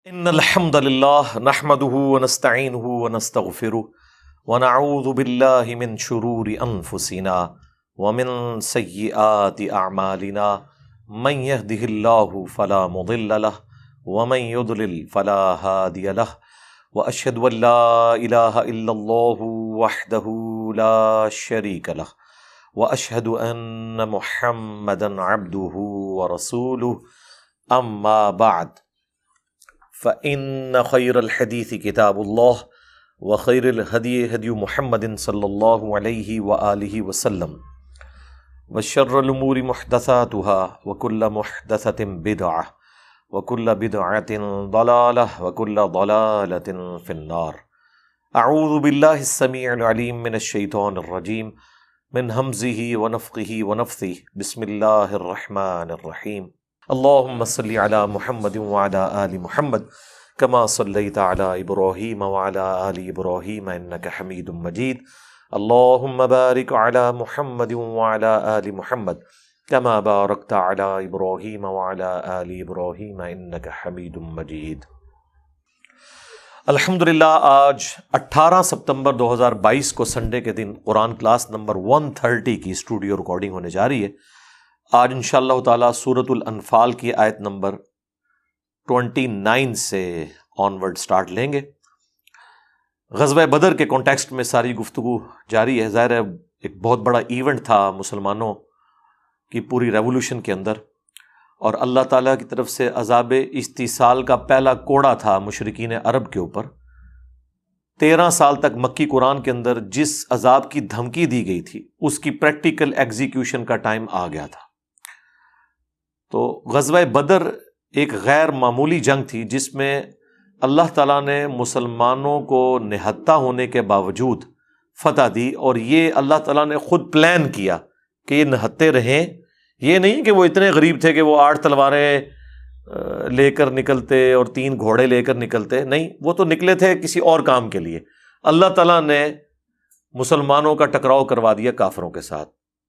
ان الحمد للہ نحمده ونستعینه ونستغفره ونعوذ باللہ من شرور انفسنا ومن سیئات اعمالنا من يهده اللہ فلا مضل له ومن يضلل فلا هادی له واشهد ان لا الہ الا اللہ وحدہ لا شریک له واشهد ان محمدا عبدہ ورسولہ اما بعد فإن خير الحديث كتاب الله وخير الهدي هدي محمد صلى الله عليه وآله وسلم وشر الأمور محدثاتها وكل محدثة بدعة وكل بدعة ضلالة وكل ضلالة في النار. أعوذ بالله السميع العليم من الشيطان الرجيم من همزه ونفخه ونفثه. بسم الله الرحمن الرحيم. اللهم صل على محمد وعلى آل محمد كما صليت على إبراهيم وعلى آل إبراهيم إنك حميد مجيد. اللهم بارك على محمد وعلى آل محمد كما باركت على إبراهيم وعلى آل إبراهيم إنك حميد مجيد. الحمدللہ آج 18 ستمبر 2022 کو سنڈے کے دن قرآن کلاس نمبر 130 کی اسٹوڈیو ریکارڈنگ ہونے جا رہی ہے. آج انشاءاللہ تعالیٰ سورۃ الانفال کی آیت نمبر 29 سے آنورڈ سٹارٹ لیں گے. غزوہ بدر کے کانٹیکسٹ میں ساری گفتگو جاری ہے. ظاہر ہے ایک بہت بڑا ایونٹ تھا مسلمانوں کی پوری ریولوشن کے اندر، اور اللہ تعالیٰ کی طرف سے عذاب استیصال کا پہلا کوڑا تھا مشرکین عرب کے اوپر. 13 سال تک مکی قرآن کے اندر جس عذاب کی دھمکی دی گئی تھی اس کی پریکٹیکل ایگزیکیوشن کا ٹائم آ گیا تھا. تو غزوہ بدر ایک غیر معمولی جنگ تھی جس میں اللہ تعالیٰ نے مسلمانوں کو نہتہ ہونے کے باوجود فتح دی، اور یہ اللہ تعالیٰ نے خود پلان کیا کہ یہ نہتے رہیں. یہ نہیں کہ وہ اتنے غریب تھے کہ وہ 8 تلواریں لے کر نکلتے اور 3 گھوڑے لے کر نکلتے، نہیں، وہ تو نکلے تھے کسی اور کام کے لیے. اللہ تعالیٰ نے مسلمانوں کا ٹکراؤ کروا دیا کافروں کے ساتھ،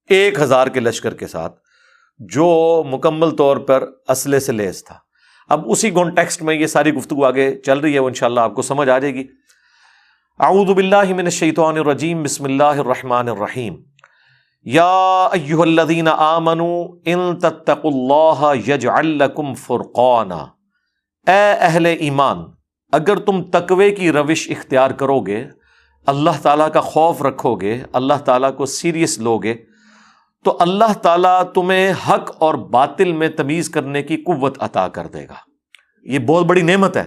1000 کے لشکر کے ساتھ جو مکمل طور پر اسلحے سے لیس تھا. اب اسی کانٹیکسٹ میں یہ ساری گفتگو آگے چل رہی ہے، وہ انشاءاللہ آپ کو سمجھ آ جائے گی. اعوذ باللہ من الشیطان الرجیم. بسم اللہ الرحمن الرحیم. یا ایھا الذین آمنوا ان تتقوا اللہ یجعل لکم فرقانا. اے اہل ایمان، اگر تم تقوی کی روش اختیار کرو گے، اللہ تعالیٰ کا خوف رکھو گے، اللہ تعالیٰ کو سیریس لوگے، تو اللہ تعالیٰ تمہیں حق اور باطل میں تمیز کرنے کی قوت عطا کر دے گا. یہ بہت بڑی نعمت ہے.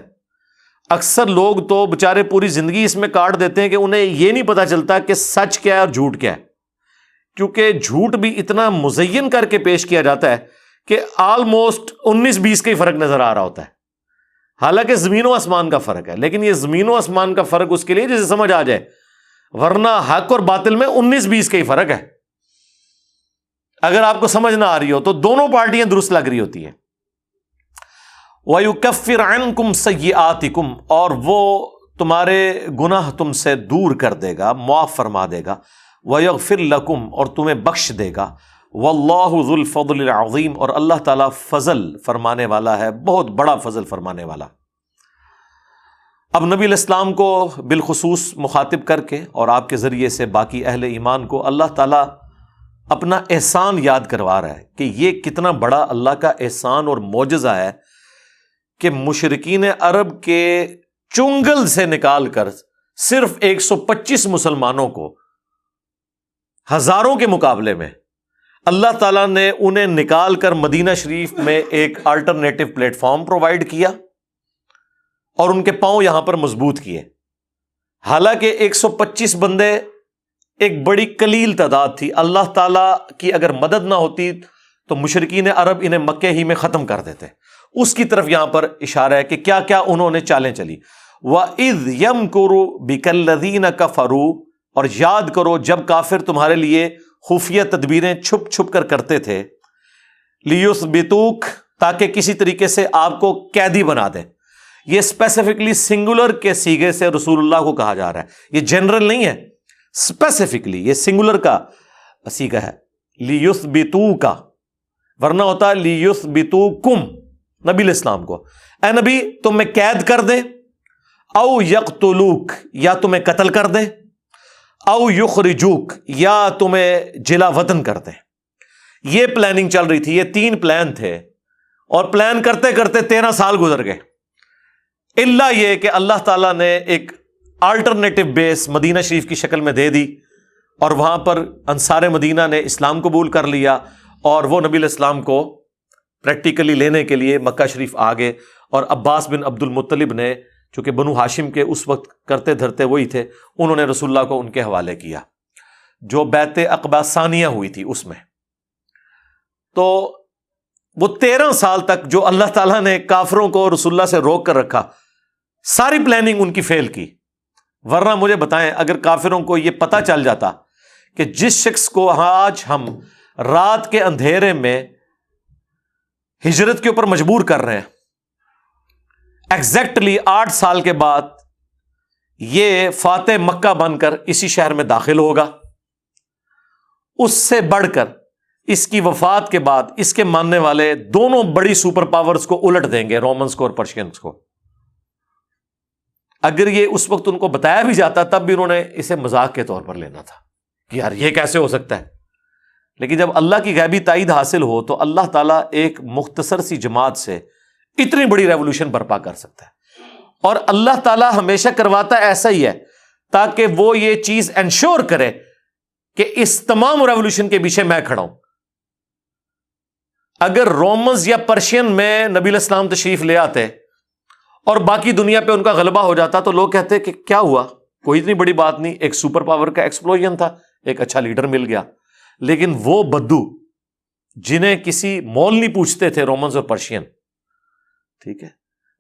اکثر لوگ تو بےچارے پوری زندگی اس میں کاٹ دیتے ہیں کہ انہیں یہ نہیں پتہ چلتا کہ سچ کیا ہے اور جھوٹ کیا ہے، کیونکہ جھوٹ بھی اتنا مزین کر کے پیش کیا جاتا ہے کہ آلموسٹ 19-20 کا ہی فرق نظر آ رہا ہوتا ہے، حالانکہ زمین و آسمان کا فرق ہے. لیکن یہ زمین و آسمان کا فرق اس کے لیے جسے سمجھ آ جائے، ورنہ حق اور باطل میں 19-20 کا ہی فرق ہے. اگر آپ کو سمجھ نہ آ رہی ہو تو دونوں پارٹیاں درست لگ رہی ہوتی ہیں. وَيُكَفِّرْ عَنْكُمْ سَيِّئَاتِكُمْ، اور وہ تمہارے گناہ تم سے دور کر دے گا، معاف فرما دے گا. وَيَغْفِرْ لَكُمْ، اور تمہیں بخش دے گا. وَاللَّهُ ذُو الْفَضْلِ الْعَظِيمِ، اور اللہ تعالیٰ فضل فرمانے والا ہے، بہت بڑا فضل فرمانے والا. اب نبی علیہ السلام کو بالخصوص مخاطب کر کے اور آپ کے ذریعے سے باقی اہل ایمان کو اللہ تعالیٰ اپنا احسان یاد کروا رہا ہے کہ یہ کتنا بڑا اللہ کا احسان اور معجزہ ہے کہ مشرکین عرب کے چنگل سے نکال کر صرف 125 مسلمانوں کو ہزاروں کے مقابلے میں اللہ تعالیٰ نے انہیں نکال کر مدینہ شریف میں ایک الٹرنیٹو پلیٹ فارم پرووائڈ کیا اور ان کے پاؤں یہاں پر مضبوط کیے. حالانکہ 125 بندے ایک بڑی قلیل تعداد تھی. اللہ تعالیٰ کی اگر مدد نہ ہوتی تو مشرکین عرب انہیں مکے ہی میں ختم کر دیتے. اس کی طرف یہاں پر اشارہ ہے کہ کیا کیا انہوں نے چالیں چلی. وَإِذْ يَمْكُرُ بِكَ الَّذِينَ كَفَرُوا، اور یاد کرو جب کافر تمہارے لیے خفیہ تدبیریں چھپ چھپ کر کرتے تھے. لِيُثْبِتُوكَ، تاکہ کسی طریقے سے آپ کو قیدی بنا دیں. یہ اسپیسیفکلی سنگولر کے سیغے سے رسول اللہ کو کہا جا رہا ہے، یہ جنرل نہیں ہے. اسپیسیفکلی یہ سنگولر کا سیغہ ہے، لیثبتوکا، ورنہ ہوتا لیثبتوکم، نبی علیہ السلام کو، اے نبی تمہیں قید کر دیں، او یقتلوک یا تمہیں قتل کر دیں، او یخرجوک یا تمہیں جلا وطن کر دیں۔ یہ پلاننگ چل رہی تھی، یہ 3 پلان تھے، اور پلان کرتے کرتے 13 سال گزر گئے، الا یہ کہ اللہ تعالیٰ نے ایک آلٹرنیٹو بیس مدینہ شریف کی شکل میں دے دی، اور وہاں پر انصار مدینہ نے اسلام قبول کر لیا، اور وہ نبی علیہ السلام کو پریکٹیکلی لینے کے لیے مکہ شریف آ گئے، اور عباس بن عبد المطلب نے، چونکہ بنو ہاشم کے اس وقت کرتے دھرتے وہی تھے، انہوں نے رسول اللہ کو ان کے حوالے کیا، جو بیعت عقبہ ثانیہ ہوئی تھی اس میں۔ تو وہ 13 سال تک جو اللہ تعالیٰ نے کافروں کو رسول اللہ سے روک کر رکھا، ساری پلاننگ ان کی فیل کی۔ ورنہ مجھے بتائیں، اگر کافروں کو یہ پتہ چل جاتا کہ جس شخص کو آج ہم رات کے اندھیرے میں ہجرت کے اوپر مجبور کر رہے ہیں، ایگزیکٹلی 8 سال کے بعد یہ فاتح مکہ بن کر اسی شہر میں داخل ہوگا، اس سے بڑھ کر اس کی وفات کے بعد اس کے ماننے والے دونوں بڑی سپر پاورز کو الٹ دیں گے، رومنز کو اور پرشینز کو۔ اگر یہ اس وقت ان کو بتایا بھی جاتا تب بھی انہوں نے اسے مذاق کے طور پر لینا تھا کہ یار یہ کیسے ہو سکتا ہے۔ لیکن جب اللہ کی غیبی تائید حاصل ہو تو اللہ تعالیٰ ایک مختصر سی جماعت سے اتنی بڑی ریولوشن برپا کر سکتا ہے، اور اللہ تعالیٰ ہمیشہ کرواتا ایسا ہی ہے تاکہ وہ یہ چیز انشور کرے کہ اس تمام ریولوشن کے پیچھے میں کھڑا ہوں۔ اگر رومنز یا پرشین میں نبی علیہ السلام تشریف لے آتے اور باقی دنیا پہ ان کا غلبہ ہو جاتا تو لوگ کہتے کہ کیا ہوا، کوئی اتنی بڑی بات نہیں، ایک سپر پاور کا ایکسپلوژن تھا، ایک اچھا لیڈر مل گیا۔ لیکن وہ بدو جنہیں کسی مول نہیں پوچھتے تھے، رومنز اور پرشین، ٹھیک ہے،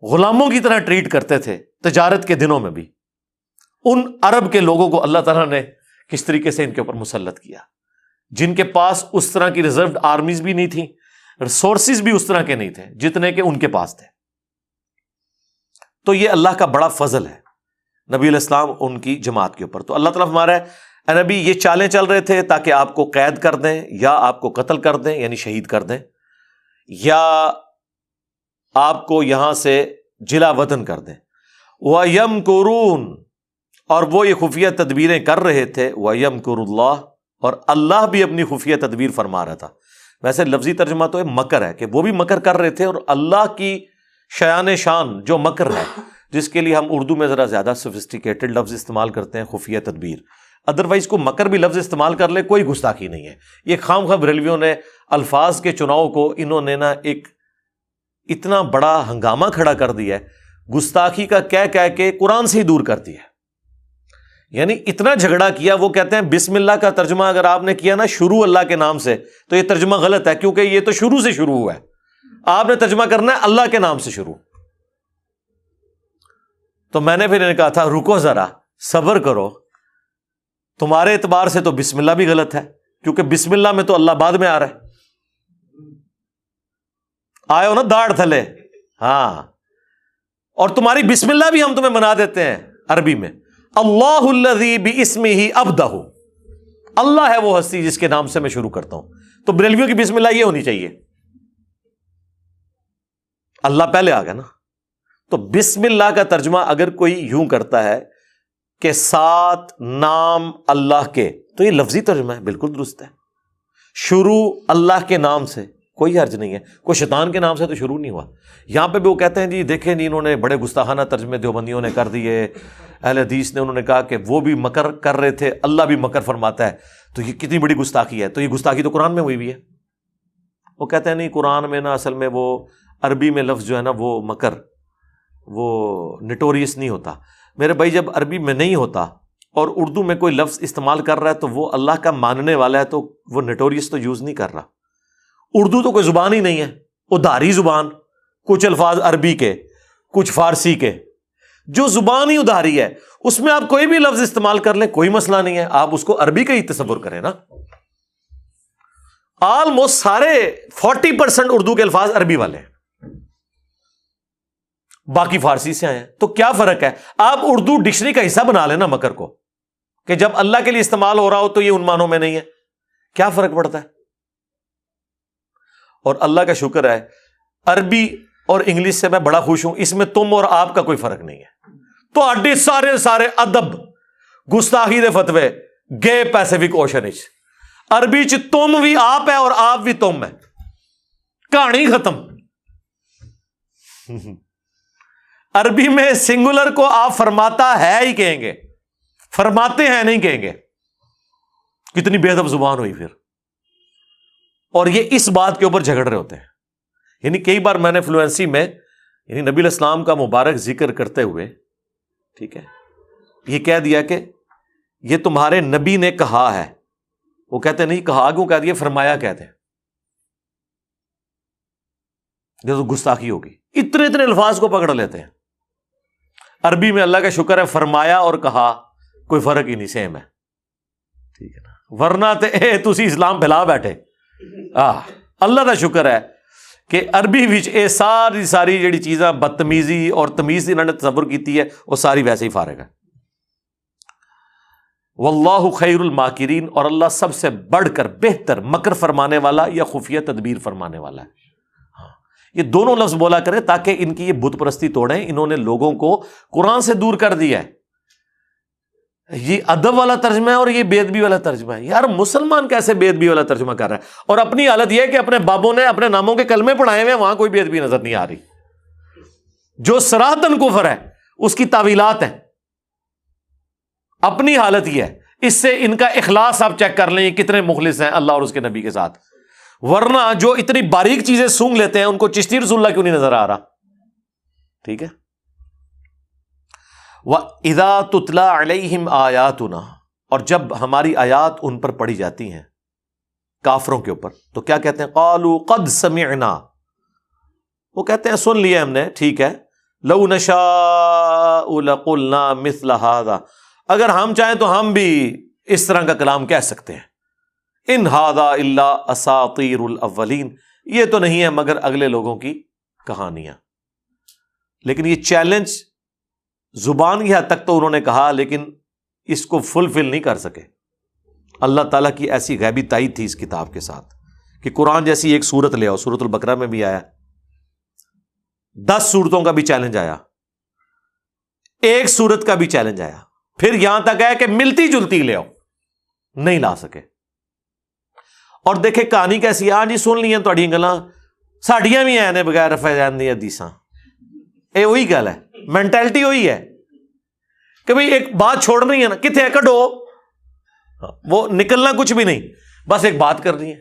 غلاموں کی طرح ٹریٹ کرتے تھے تجارت کے دنوں میں بھی، ان عرب کے لوگوں کو اللہ تعالیٰ نے کس طریقے سے ان کے اوپر مسلط کیا، جن کے پاس اس طرح کی ریزروڈ آرمیز بھی نہیں تھیں، ریسورسز بھی اس طرح کے نہیں تھے جتنے کہ ان کے پاس تھے۔ تو یہ اللہ کا بڑا فضل ہے نبی علیہ السلام ان کی جماعت کے اوپر۔ تو اللہ تعالیٰ فرما رہا ہے اے نبی یہ چالیں چل رہے تھے تاکہ آپ کو قید کر دیں، یا آپ کو قتل کر دیں یعنی شہید کر دیں، یا آپ کو یہاں سے جلا وطن کر دیں۔ وَيَمْكُرُونَ، اور وہ یہ خفیہ تدبیریں کر رہے تھے، وَيَمْكُرُ اللَّهُ، اور اللہ بھی اپنی خفیہ تدبیر فرما رہا تھا۔ ویسے لفظی ترجمہ تو مکر ہے کہ وہ بھی مکر کر رہے تھے، اور اللہ کی شیان شان جو مکر ہے، جس کے لیے ہم اردو میں ذرا زیادہ سوفسٹیکیٹڈ لفظ استعمال کرتے ہیں، خفیہ تدبیر، ادروائز کو مکر بھی لفظ استعمال کر لے کوئی گستاخی نہیں ہے۔ یہ خام خواہ بریلویوں نے الفاظ کے چناؤ کو انہوں نے نا ایک اتنا بڑا ہنگامہ کھڑا کر دیا ہے، گستاخی کا کہہ کے قرآن سے ہی دور کر دیا ہے۔ یعنی اتنا جھگڑا کیا، وہ کہتے ہیں بسم اللہ کا ترجمہ اگر آپ نے کیا نا شروع اللہ کے نام سے تو یہ ترجمہ غلط ہے، کیونکہ یہ تو شروع سے شروع ہوا ہے، آپ نے ترجمہ کرنا ہے اللہ کے نام سے شروع۔ تو میں نے پھر انہیں کہا تھا رکو ذرا، صبر کرو، تمہارے اعتبار سے تو بسم اللہ بھی غلط ہے، کیونکہ بسم اللہ میں تو اللہ بعد میں آ رہا ہے، آئے ہو نا داڑھ تھلے، ہاں، اور تمہاری بسم اللہ بھی ہم تمہیں بنا دیتے ہیں عربی میں، اللہ الذی باسمہ ابدہ، اللہ ہے وہ ہستی جس کے نام سے میں شروع کرتا ہوں۔ تو بریلویوں کی بسم اللہ یہ ہونی چاہیے، اللہ پہلے آ گیا نا۔ تو بسم اللہ کا ترجمہ اگر کوئی یوں کرتا ہے کہ 7 نام اللہ کے، تو یہ لفظی ترجمہ ہے، بالکل درست ہے، شروع اللہ کے نام سے، کوئی حرج نہیں ہے، کوئی شیطان کے نام سے تو شروع نہیں ہوا۔ یہاں پہ بھی وہ کہتے ہیں جی دیکھیں جی انہوں نے بڑے گستاخانہ ترجمے دیوبندیوں نے کر دیے، اہل حدیث نے انہوں نے کہا کہ وہ بھی مکر کر رہے تھے، اللہ بھی مکر فرماتا ہے، تو یہ کتنی بڑی گستاخی ہے۔ تو یہ گستاخی تو قرآن میں ہوئی بھی ہے۔ وہ کہتے ہیں نہیں، قرآن میں نا اصل میں وہ عربی میں لفظ جو ہے نا وہ مکر، وہ نٹوریس نہیں ہوتا۔ میرے بھائی جب عربی میں نہیں ہوتا اور اردو میں کوئی لفظ استعمال کر رہا ہے تو وہ اللہ کا ماننے والا ہے، تو وہ نٹوریس تو یوز نہیں کر رہا۔ اردو تو کوئی زبان ہی نہیں ہے، ادھاری زبان، کچھ الفاظ عربی کے، کچھ فارسی کے، جو زبان ہی ادھاری ہے اس میں آپ کوئی بھی لفظ استعمال کر لیں، کوئی مسئلہ نہیں ہے، آپ اس کو عربی کا ہی تصور کریں نا۔ آلموسٹ سارے 40% اردو کے الفاظ عربی والے ہیں، باقی فارسی سے آئے ہیں۔ تو کیا فرق ہے؟ آپ اردو ڈکشنری کا حصہ بنا لینا مکر کو، کہ جب اللہ کے لیے استعمال ہو رہا ہو تو یہ ان معنوں میں نہیں ہے، کیا فرق پڑتا ہے؟ اور اللہ کا شکر ہے عربی اور انگلش سے میں بڑا خوش ہوں، اس میں تم اور آپ کا کوئی فرق نہیں ہے. تو اڈے سارے ادب گستاخی دے فتوے گئے پیسیفک اوشن چ. عربی چ تم بھی آپ ہے اور آپ بھی تم ہے، کہانی ختم. عربی میں سنگولر کو آپ فرماتا ہے ہی کہیں گے، فرماتے ہیں نہیں کہیں گے. کتنی بے ادب زبان ہوئی پھر. اور یہ اس بات کے اوپر جھگڑ رہے ہوتے ہیں. یعنی کئی بار میں نے فلوئنسی میں یعنی نبی علیہ السلام کا مبارک ذکر کرتے ہوئے، ٹھیک ہے، یہ کہہ دیا کہ یہ تمہارے نبی نے کہا ہے. وہ کہتے نہیں کہا کیوں کہہ دیا، فرمایا کہتے ہیں. یہ تو گستاخی ہوگی. اتنے الفاظ کو پکڑ لیتے ہیں. عربی میں اللہ کا شکر ہے فرمایا اور کہا کوئی فرق ہی نہیں، سیم ہے. ٹھیک ہے نا، ورنہ تسی اسلام پھیلا بیٹھے. اللہ کا شکر ہے کہ عربی وچ اے ساری جڑی چیزاں بدتمیزی اور تمیز انہوں نے تصور کیتی ہے وہ ساری ویسے ہی فارغ ہے. واللہ خیر الماکرین، اور اللہ سب سے بڑھ کر بہتر مکر فرمانے والا یا خفیہ تدبیر فرمانے والا ہے. یہ دونوں لفظ بولا کرے تاکہ ان کی یہ بت پرستی توڑیں. انہوں نے لوگوں کو قرآن سے دور کر دیا ہے. یہ ادب والا ترجمہ ہے اور یہ بے ادبی والا ترجمہ ہے. یار مسلمان کیسے بے ادبی والا ترجمہ کر رہا ہے؟ اور اپنی حالت یہ ہے کہ اپنے بابوں نے اپنے ناموں کے کلمے پڑھائے ہوئے، وہاں کوئی بے ادبی نظر نہیں آ رہی. جو صراحتاً کفر ہے اس کی تعویلات ہیں. اپنی حالت یہ ہے. اس سے ان کا اخلاص آپ چیک کر لیں کتنے مخلص ہیں اللہ اور اس کے نبی کے ساتھ. ورنہ جو اتنی باریک چیزیں سونگ لیتے ہیں ان کو چشتی رسول اللہ کیوں نہیں نظر آ رہا؟ ٹھیک ہے. وَإِذَا تُتْلَى عَلَيْهِمْ آيَاتُنَا، اور جب ہماری آیات ان پر پڑھی جاتی ہیں کافروں کے اوپر تو کیا کہتے ہیں؟ قَالُوا قَدْ سَمِعْنَا، وہ کہتے ہیں سن لیا ہم نے، ٹھیک ہے. لَوْ نَشَاءُ لَقُلْنَا مِثْلَ هَذَا، اگر ہم چاہیں تو ہم بھی اس طرح کا کلام کہہ سکتے ہیں. ان هذا الا اساطیر الاولین، یہ تو نہیں ہے مگر اگلے لوگوں کی کہانیاں. لیکن یہ چیلنج زبان کی حد تک تو انہوں نے کہا، لیکن اس کو فلفل نہیں کر سکے. اللہ تعالیٰ کی ایسی غیبی تائید تھی اس کتاب کے ساتھ کہ قرآن جیسی ایک سورت لے آؤ. سورۃ البقرہ میں بھی آیا، 10 سورتوں کا بھی چیلنج آیا، ایک سورت کا بھی چیلنج آیا، پھر یہاں تک ہے کہ ملتی جلتی لے آؤ، نہیں لا سکے. اور دیکھیں کہانی کیسی ہے. ہاں جی سن لیے تھوڑی گلاں، ساڈیاں بھی ہیں نے بغیر رفع دین دی حدیثاں. اے وہی گل ہے، مینٹلٹی وہی ہے کہ بھئی ایک بات چھوڑنی ہے نا، کتنے ہے کڈو، وہ نکلنا کچھ بھی نہیں، بس ایک بات کرنی ہے.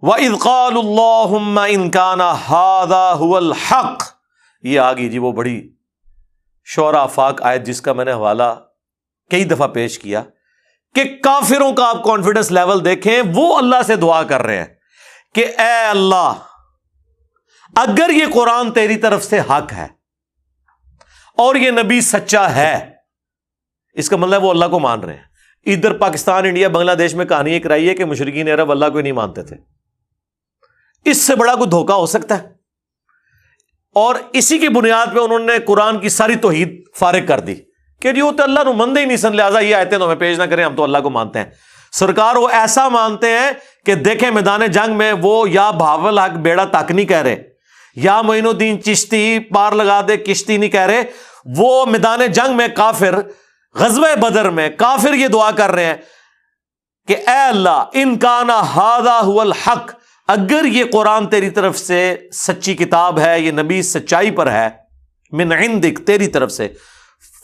وَإِذْ قَالُوا اللَّهُمَّ إِنْ كَانَ هَذَا هُوَ الْحَقُّ، یہ آگئی جی وہ بڑی شعراء آفاق آیت جس کا میں نے حوالہ کئی دفعہ پیش کیا کہ کافروں کا آپ کانفیڈنس لیول دیکھیں. وہ اللہ سے دعا کر رہے ہیں کہ اے اللہ اگر یہ قرآن تیری طرف سے حق ہے اور یہ نبی سچا ہے، اس کا مطلب وہ اللہ کو مان رہے ہیں. ادھر پاکستان، انڈیا، بنگلہ دیش میں کہانی یہ کرائی ہے کہ مشرکین عرب اللہ کو نہیں مانتے تھے. اس سے بڑا کوئی دھوکہ ہو سکتا ہے؟ اور اسی کی بنیاد پہ انہوں نے قرآن کی ساری توحید فارغ کر دی کہ جو تو اللہ نو مندے ہی نہیں سن، لہٰذا یہ آیتیں تو ہمیں پیش نہ کریں، ہم تو اللہ کو مانتے ہیں. سرکار وہ ایسا مانتے ہیں کہ دیکھیں میدان جنگ میں وہ یا بہاول حق بیڑا تک نہیں کہہ رہے، یا معین الدین چشتی پار لگا دے کشتی نہیں کہہ رہے. وہ میدان جنگ میں کافر، غزوہ بدر میں کافر یہ دعا کر رہے ہیں کہ اے اللہ ان کان ھذا ھو الحق، اگر یہ قرآن تیری طرف سے سچی کتاب ہے، یہ نبی سچائی پر ہے، من عندک تیری طرف سے،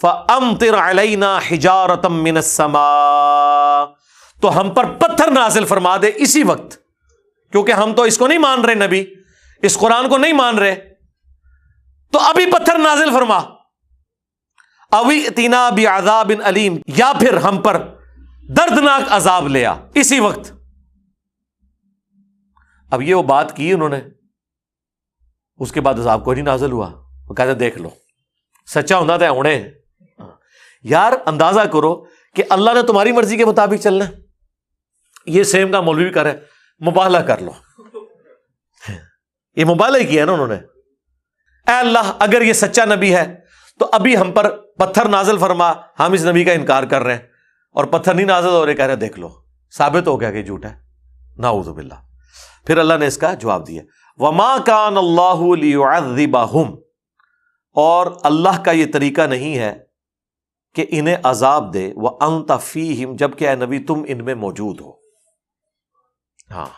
فَأَمْطِرْ عَلَيْنَا حِجَارَةً مِّنَ السَّمَاءِ، تو ہم پر پتھر نازل فرما دے اسی وقت، کیونکہ ہم تو اس کو نہیں مان رہے، نبی اس قرآن کو نہیں مان رہے، تو ابھی پتھر نازل فرما. اَوْ ائْتِنَا بِعَذَابٍ أَلِيمٍ، یا پھر ہم پر دردناک عذاب لیا اسی وقت. اب یہ وہ بات کی انہوں نے، اس کے بعد عذاب کوئی نہیں نازل ہوا. وہ کہتے دیکھ لو سچا ہونا تو ہونے. یار اندازہ کرو کہ اللہ نے تمہاری مرضی کے مطابق چلنا ہے. یہ سیم کا مولوی بھی کرے، مبالغہ کر لو، یہ مبالغہ کیا نا انہوں نے. اے اللہ اگر یہ سچا نبی ہے تو ابھی ہم پر پتھر نازل فرما، ہم اس نبی کا انکار کر رہے ہیں اور پتھر نہیں نازل ہو رہے، کہہ رہے دیکھ لو ثابت ہو گیا کہ جھوٹ ہے. نعوذ باللہ. پھر اللہ نے اس کا جواب دیا، وَمَا كَانَ اللَّهُ لِيُعَذِّبَهُمْ، اور اللہ کا یہ طریقہ نہیں ہے کہ انہیں عذاب دے وَأَنْتَ فِيهِمْ، جبکہ اے نبی تم ان میں موجود ہو۔ ہاں،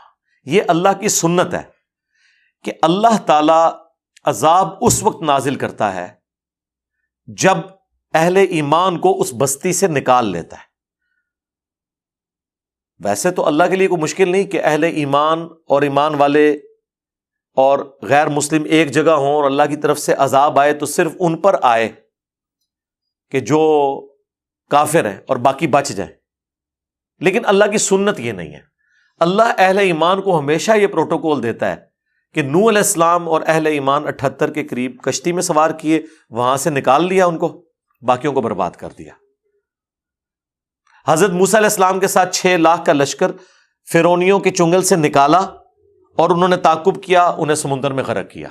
یہ اللہ کی سنت ہے کہ اللہ تعالی عذاب اس وقت نازل کرتا ہے جب اہل ایمان کو اس بستی سے نکال لیتا ہے۔ ویسے تو اللہ کے لیے کوئی مشکل نہیں کہ اہل ایمان اور ایمان والے اور غیر مسلم ایک جگہ ہوں اور اللہ کی طرف سے عذاب آئے تو صرف ان پر آئے کہ جو کافر ہیں اور باقی بچ جائیں، لیکن اللہ کی سنت یہ نہیں ہے۔ اللہ اہل ایمان کو ہمیشہ یہ پروٹوکول دیتا ہے کہ نوح علیہ السلام اور اہل ایمان 78 کے قریب کشتی میں سوار کیے، وہاں سے نکال لیا ان کو، باقیوں کو برباد کر دیا۔ حضرت موسیٰ علیہ السلام کے ساتھ 6 لاکھ کا لشکر فرعونیوں کے چنگل سے نکالا اور انہوں نے تعاقب کیا، انہیں سمندر میں غرق کیا۔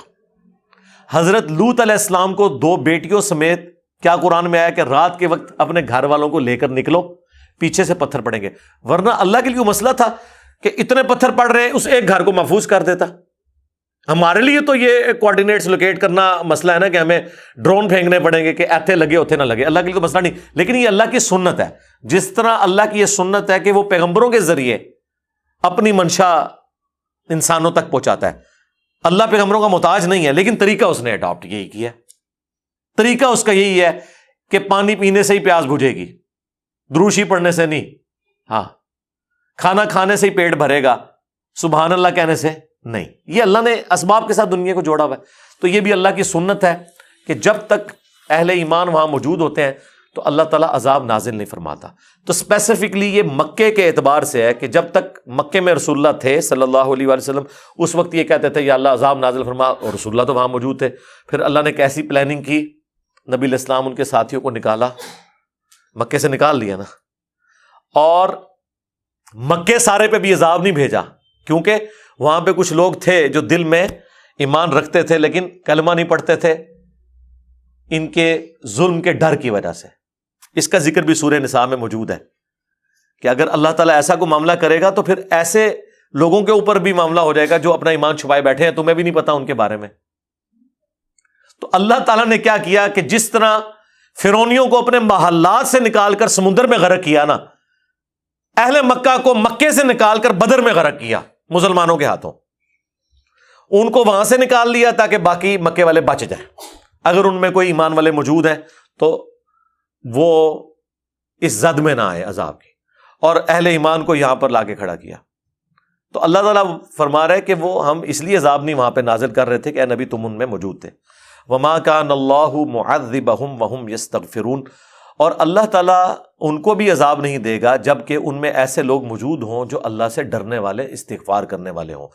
حضرت لوط علیہ السلام کو 2 بیٹیوں سمیت، کیا قرآن میں آیا کہ رات کے وقت اپنے گھر والوں کو لے کر نکلو، پیچھے سے پتھر پڑیں گے، ورنہ اللہ کے لیے مسئلہ تھا کہ اتنے پتھر پڑ رہے ہیں، اس ایک گھر کو محفوظ کر دیتا۔ ہمارے لیے تو یہ کوآرڈینیٹس لوکیٹ کرنا مسئلہ ہے نا کہ ہمیں ڈرون پھینکنے پڑیں گے کہ ایتھے لگے ہوتے نہ لگے، اللہ کے لیے تو مسئلہ نہیں، لیکن یہ اللہ کی سنت ہے۔ جس طرح اللہ کی یہ سنت ہے کہ وہ پیغمبروں کے ذریعے اپنی منشا انسانوں تک پہنچاتا ہے۔ اللہ پیغمبروں کا محتاج نہیں ہے، لیکن طریقہ اس نے اڈاپٹ یہی کیا ہے۔ طریقہ اس کا یہی ہے کہ پانی پینے سے ہی پیاس بجھے گی، دروشی پڑھنے سے نہیں، ہاں، کھانا کھانے سے ہی پیٹ بھرے گا، سبحان اللہ کہنے سے نہیں۔ یہ اللہ نے اسباب کے ساتھ دنیا کو جوڑا ہوا ہے۔ تو یہ بھی اللہ کی سنت ہے کہ جب تک اہل ایمان وہاں موجود ہوتے ہیں تو اللہ تعالیٰ عذاب نازل نہیں فرماتا۔ تو اسپیسیفکلی یہ مکے کے اعتبار سے ہے کہ جب تک مکے میں رسول اللہ تھے صلی اللہ علیہ وآلہ وسلم، اس وقت یہ کہتے تھے یا اللہ عذاب نازل فرما، اور رسول اللہ تو وہاں موجود تھے۔ پھر اللہ نے کیسی پلاننگ کی، نبی علیہ السلام ان کے ساتھیوں کو نکالا، مکے سے نکال لیا نا، اور مکے سارے پہ بھی عذاب نہیں بھیجا، کیونکہ وہاں پہ کچھ لوگ تھے جو دل میں ایمان رکھتے تھے لیکن کلمہ نہیں پڑھتے تھے، ان کے ظلم کے ڈر کی وجہ سے۔ اس کا ذکر بھی سورہ نساء میں موجود ہے کہ اگر اللہ تعالیٰ ایسا کوئی معاملہ کرے گا تو پھر ایسے لوگوں کے اوپر بھی معاملہ ہو جائے گا جو اپنا ایمان چھپائے بیٹھے ہیں، تمہیں بھی نہیں پتا ان کے بارے میں۔ تو اللہ تعالیٰ نے کیا کیا کہ جس طرح فرعونیوں کو اپنے محلات سے نکال کر سمندر میں غرق کیا نا، اہل مکہ کو مکے سے نکال کر بدر میں غرق کیا مسلمانوں کے ہاتھوں۔ ان کو وہاں سے نکال لیا تاکہ باقی مکے والے بچ جائیں، اگر ان میں کوئی ایمان والے موجود ہیں تو وہ اس زد میں نہ آئے عذاب کی، اور اہل ایمان کو یہاں پر لا کے کھڑا کیا۔ تو اللہ تعالیٰ فرما رہے کہ وہ ہم اس لیے عذاب نہیں وہاں پہ نازل کر رہے تھے کہ اے نبی تم ان میں موجود تھے۔ وَمَا كَانَ اللَّهُ مُعَذِّبَهُمْ وَهُمْ يَسْتَغْفِرُونَ، اور اللہ تعالیٰ ان کو بھی عذاب نہیں دے گا جبکہ ان میں ایسے لوگ موجود ہوں جو اللہ سے ڈرنے والے، استغفار کرنے والے ہوں۔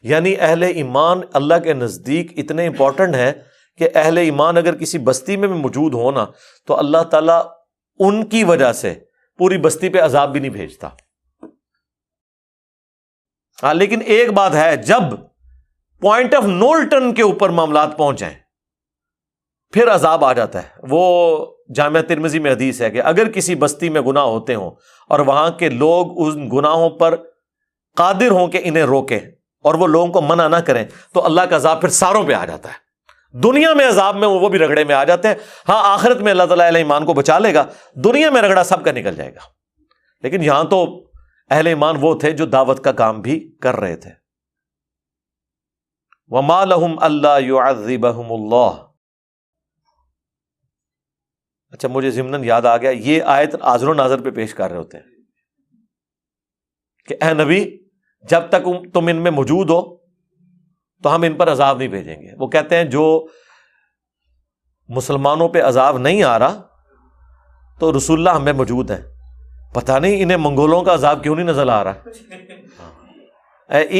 یعنی اہل ایمان اللہ کے نزدیک اتنے امپورٹنٹ ہیں کہ اہل ایمان اگر کسی بستی میں بھی موجود ہو نا تو اللہ تعالیٰ ان کی وجہ سے پوری بستی پہ عذاب بھی نہیں بھیجتا۔ ہاں، لیکن ایک بات ہے، جب پوائنٹ آف نو ریٹرن کے اوپر معاملات پہنچ جائیں پھر عذاب آ جاتا ہے۔ وہ جامعہ ترمذی میں حدیث ہے کہ اگر کسی بستی میں گناہ ہوتے ہوں اور وہاں کے لوگ ان گناہوں پر قادر ہوں کہ انہیں روکیں اور وہ لوگوں کو منع نہ کریں تو اللہ کا عذاب پھر ساروں پہ آ جاتا ہے۔ دنیا میں عذاب میں وہ بھی رگڑے میں آ جاتے ہیں، ہاں آخرت میں اللہ تعالیٰ اہل ایمان کو بچا لے گا، دنیا میں رگڑا سب کا نکل جائے گا۔ لیکن یہاں تو اہل ایمان وہ تھے جو دعوت کا کام بھی کر رہے تھے۔ وَمَا لَهُمْ أَلَّا يُعَذِّبَهُمُ اللَّهُ۔ اچھا، مجھے ضمناً یاد آ گیا، یہ آیت حاضر و ناظر پہ پیش کر رہے ہوتے ہیں کہ اے نبی جب تک تم ان میں موجود ہو تو ہم ان پر عذاب نہیں بھیجیں گے۔ وہ کہتے ہیں جو مسلمانوں پہ عذاب نہیں آ رہا تو رسول اللہ ہم میں موجود ہیں، پتہ نہیں انہیں منگولوں کا عذاب کیوں نہیں نظر آ رہا۔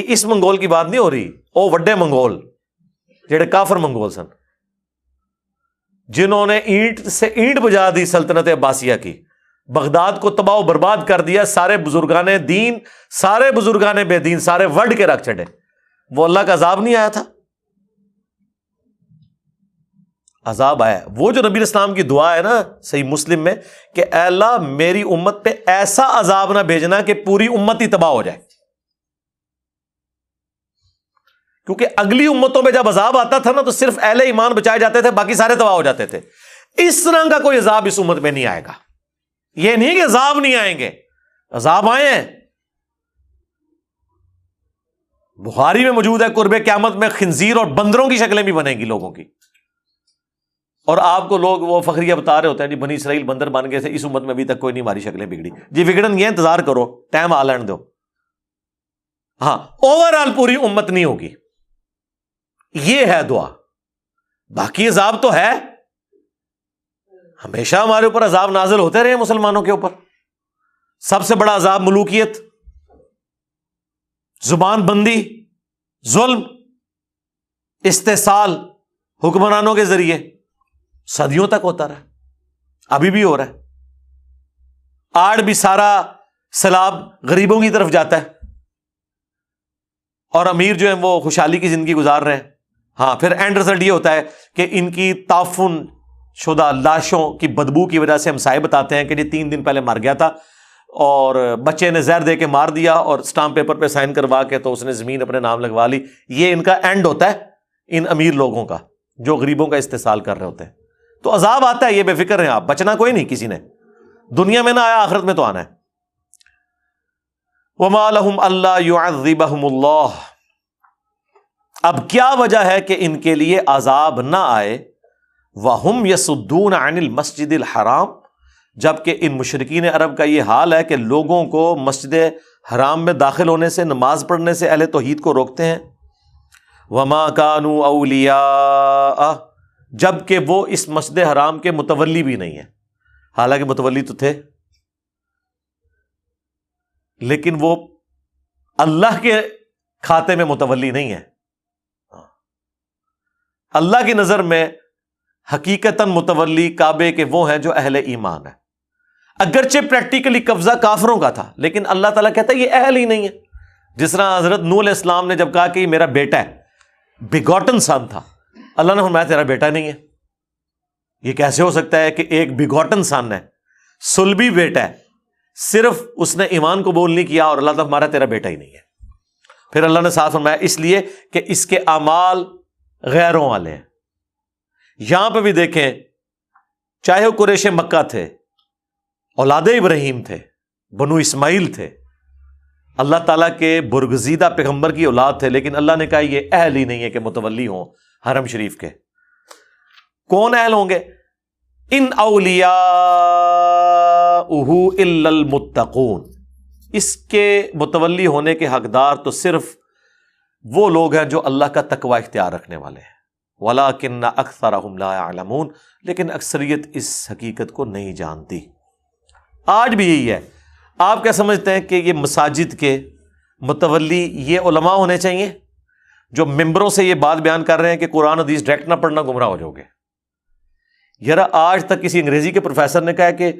اس منگول کی بات نہیں ہو رہی، او وڈے منگول جڑے کافر منگول سن، جنہوں نے اینٹ سے اینٹ بجا دی سلطنت عباسیہ کی، بغداد کو تباہ و برباد کر دیا، سارے بزرگان دین، سارے بزرگان بے دین سارے وڈ کے رکھ چھڑے، وہ اللہ کا عذاب نہیں آیا تھا؟ عذاب آیا۔ وہ جو نبی علیہ السلام کی دعا ہے نا صحیح مسلم میں کہ اے اللہ میری امت پہ ایسا عذاب نہ بھیجنا کہ پوری امت ہی تباہ ہو جائے، کیونکہ اگلی امتوں میں جب عذاب آتا تھا نا تو صرف اہل ایمان بچائے جاتے تھے، باقی سارے تباہ ہو جاتے تھے. اس طرح کا کوئی عذاب اس امت میں نہیں آئے گا. یہ نہیں کہ عذاب نہیں آئیں گے، عذاب آئے ہیں. بخاری میں موجود ہے قرب قیامت میں خنزیر اور بندروں کی شکلیں بھی بنیں گی لوگوں کی. اور آپ کو لوگ وہ فخریہ بتا رہے ہوتے ہیں جی بنی اسرائیل بندر بن گئے تھے، اس امت میں ابھی تک کوئی نہیں ہماری شکلیں بگڑی. جی بگڑن یہ انتظار کرو، ٹائم آ لین دو. ہاں اوور آل پوری امت نہیں ہوگی، یہ ہے دعا. باقی عذاب تو ہے، ہمیشہ ہمارے اوپر عذاب نازل ہوتے رہے مسلمانوں کے اوپر. سب سے بڑا عذاب ملوکیت، زبان بندی، ظلم، استحصال حکمرانوں کے ذریعے صدیوں تک ہوتا رہا، ابھی بھی ہو رہا ہے. آڑ بھی سارا سیلاب غریبوں کی طرف جاتا ہے اور امیر جو ہیں وہ خوشحالی کی زندگی گزار رہے ہیں. ہاں پھر اینڈ رزلٹ یہ ہوتا ہے کہ ان کی تعفن شدہ لاشوں کی بدبو کی وجہ سے ہمسائے بتاتے ہیں کہ جی 3 دن پہلے مر گیا تھا اور بچے نے زہر دے کے مار دیا اور اسٹامپ پیپر پہ سائن کروا کے تو اس نے زمین اپنے نام لگوا لی. یہ ان کا اینڈ ہوتا ہے ان امیر لوگوں کا جو غریبوں کا استحصال کر رہے ہوتے ہیں. تو عذاب آتا ہے، یہ بے فکر ہیں آپ، بچنا کوئی نہیں کسی نے، دنیا میں نہ آیا آخرت میں تو آنا ہے. وَمَا لَهُمْ أَلَّا يُعَذِّبَهُمُ اللَّهُ، اب کیا وجہ ہے کہ ان کے لیے عذاب نہ آئے. وَهُمْ يَصُدُّونَ عَنِ الْمَسْجِدِ الْحَرَامِ، جبکہ ان مشرکین عرب کا یہ حال ہے کہ لوگوں کو مسجد حرام میں داخل ہونے سے، نماز پڑھنے سے اہل توحید کو روکتے ہیں. وَمَا كَانُوا أَوْلِيَاءَ، جبکہ وہ اس مسجد حرام کے متولی بھی نہیں ہیں. حالانکہ متولی تو تھے لیکن وہ اللہ کے کھاتے میں متولی نہیں ہے. اللہ کی نظر میں حقیقتاً متولی کعبے کے وہ ہیں جو اہل ایمان ہیں. اگرچہ پریکٹیکلی قبضہ کافروں کا تھا لیکن اللہ تعالیٰ کہتا ہے یہ اہل ہی نہیں ہے. جس طرح حضرت نوح علیہ السلام نے جب کہا کہ یہ میرا بیٹا ہے، بیگوٹن سن تھا، اللہ نے فرمایا تیرا بیٹا نہیں ہے. یہ کیسے ہو سکتا ہے کہ ایک بیگوٹن سن ہے، سلبی بیٹا ہے، صرف اس نے ایمان قبول نہیں کیا اور اللہ تعالیٰ ہمارا تیرا بیٹا ہی نہیں ہے. پھر اللہ نے صاف فرمایا اس لیے کہ اس کے اعمال غیروں والے ہیں. یہاں پہ بھی دیکھیں، چاہے وہ قریش مکہ تھے، اولاد ابراہیم تھے، بنو اسماعیل تھے، اللہ تعالیٰ کے برگزیدہ پیغمبر کی اولاد تھے، لیکن اللہ نے کہا یہ اہل ہی نہیں ہے کہ متولی ہوں حرم شریف کے. کون اہل ہوں گے؟ ان اولیاءہ الا المتقون، اس کے متولی ہونے کے حقدار تو صرف وہ لوگ ہیں جو اللہ کا تقوی اختیار رکھنے والے ہیں. وَلَٰكِنَّ أَكْثَرَهُمْ لَا يَعْلَمُونَ، لیکن اکثریت اس حقیقت کو نہیں جانتی. آج بھی یہی ہے. آپ کیا سمجھتے ہیں کہ یہ مساجد کے متولی یہ علماء ہونے چاہیے جو ممبروں سے یہ بات بیان کر رہے ہیں کہ قرآن حدیث ڈائریکٹ نہ پڑھنا گمراہ ہو جاؤ گے؟ یار آج تک کسی انگریزی کے پروفیسر نے کہا ہے کہ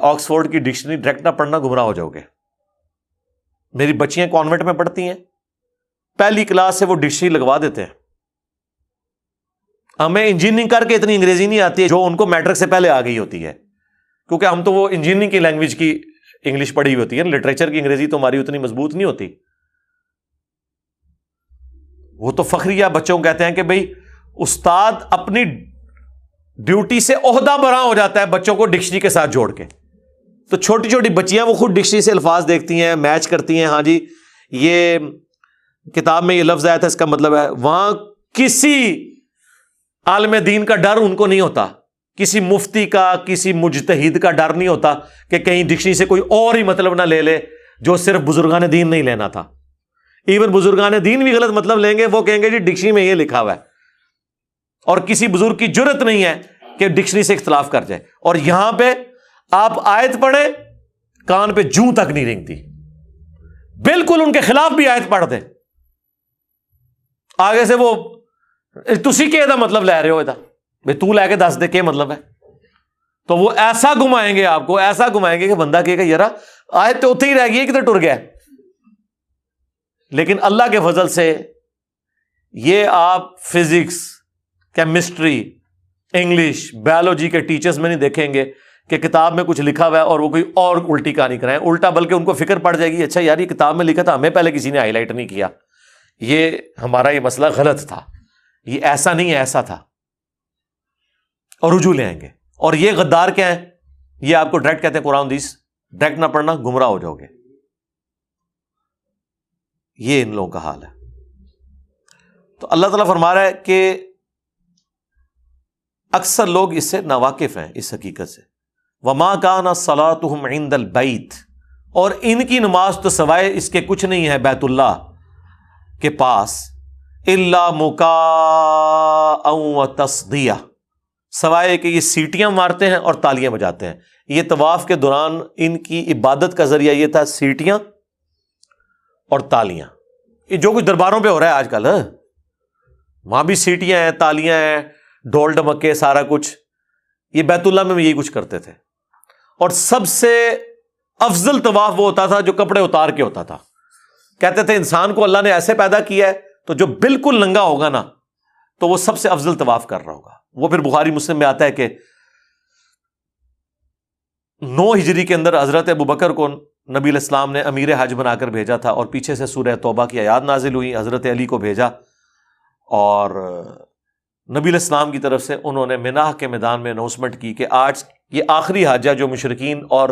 آکسفورڈ کی ڈکشنری ڈائریکٹ نہ پڑھنا گمراہ ہو جاؤ گے. میری بچیاں کانوینٹ میں پڑھتی ہیں، پہلی کلاس سے وہ ڈکشنری لگوا دیتے ہیں. ہمیں انجینئرنگ کر کے اتنی انگریزی نہیں آتی ہے جو ان کو میٹرک سے پہلے آ گئی ہوتی ہے، کیونکہ ہم تو وہ انجینئرنگ کی لینگویج کی انگلش پڑھی ہوئی ہوتی ہے، لٹریچر کی انگریزی تو ہماری اتنی مضبوط نہیں ہوتی. وہ تو فخریہ بچوں کو کہتے ہیں کہ بھئی استاد اپنی ڈیوٹی سے عہدہ برآں ہو جاتا ہے بچوں کو ڈکشنری کے ساتھ جوڑ کے. تو چھوٹی چھوٹی بچیاں وہ خود ڈکشنری سے الفاظ دیکھتی ہیں، میچ کرتی ہیں. ہاں جی یہ کتاب میں یہ لفظ آیا تھا اس کا مطلب ہے. وہاں کسی عالم دین کا ڈر ان کو نہیں ہوتا، کسی مفتی کا، کسی مجتہد کا ڈر نہیں ہوتا کہ کہیں ڈکشنری سے کوئی اور ہی مطلب نہ لے لے جو صرف بزرگان دین نہیں لینا تھا. ایون بزرگان دین بھی غلط مطلب لیں گے، وہ کہیں گے جی ڈکشنری میں یہ لکھا ہوا ہے، اور کسی بزرگ کی جرت نہیں ہے کہ ڈکشنری سے اختلاف کر جائے. اور یہاں پہ آپ آیت پڑھیں کان پہ جوں تک نہیں رینگتی، بالکل ان کے خلاف بھی آیت پڑھ دیں آگے سے وہ تسی کے دا مطلب لے رہے ہو بھائی تو لے کے دس دے کیا مطلب ہے. تو وہ ایسا گھمائیں گے آپ کو، ایسا گھمائیں گے کہ بندہ کہے گا یار آیت تو اتنے ہی رہ گئی، کدھر ٹر گیا. لیکن اللہ کے فضل سے یہ آپ فزکس، کیمسٹری، انگلش، بایولوجی کے ٹیچرز میں نہیں دیکھیں گے کہ کتاب میں کچھ لکھا ہوا ہے اور وہ کوئی اور الٹی کہانی کرائیں. الٹا بلکہ ان کو فکر پڑ جائے گی اچھا یار یہ کتاب میں لکھا تھا ہمیں پہلے کسی نے ہائی لائٹ نہیں کیا، یہ ہمارا یہ مسئلہ غلط تھا، یہ ایسا نہیں ہے، ایسا تھا، اور رجوع لے آئیں گے. اور یہ غدار کیا ہے؟ یہ آپ کو ڈائریکٹ کہتے ہیں قرآن حدیث ڈائریکٹ نہ پڑھنا، گمراہ ہو جاؤ گے. یہ ان لوگوں کا حال ہے. تو اللہ تعالیٰ فرما رہا ہے کہ اکثر لوگ اس سے ناواقف ہیں، اس حقیقت سے. وما کان صلاتهم عند البیت، اور ان کی نماز تو سوائے اس کے کچھ نہیں ہے بیت اللہ کے پاس، الا مکاء وتصدیہ، سوائے کہ یہ سیٹیاں مارتے ہیں اور تالیاں بجاتے ہیں. یہ طواف کے دوران ان کی عبادت کا ذریعہ یہ تھا سیٹیاں اور تالیاں. یہ جو کچھ درباروں پہ ہو رہا ہے آج کل، وہاں بھی سیٹیاں ہیں، تالیاں ہیں، ڈھول ڈمکے، سارا کچھ. یہ بیت اللہ میں یہی کچھ کرتے تھے. اور سب سے افضل طواف وہ ہوتا تھا جو کپڑے اتار کے ہوتا تھا. کہتے تھے انسان کو اللہ نے ایسے پیدا کیا ہے تو جو بالکل ننگا ہوگا نا تو وہ سب سے افضل طواف کر رہا ہوگا. وہ پھر بخاری مسلم میں آتا ہے کہ 9 ہجری کے اندر حضرت ابوبکر کو نبی علیہ السلام نے امیر حج بنا کر بھیجا تھا، اور پیچھے سے سورہ توبہ کی آیات نازل ہوئی، حضرت علی کو بھیجا، اور نبی علیہ السلام کی طرف سے انہوں نے مناہ کے میدان میں اناؤنسمنٹ کی کہ آج یہ آخری حج ہے جو مشرکین اور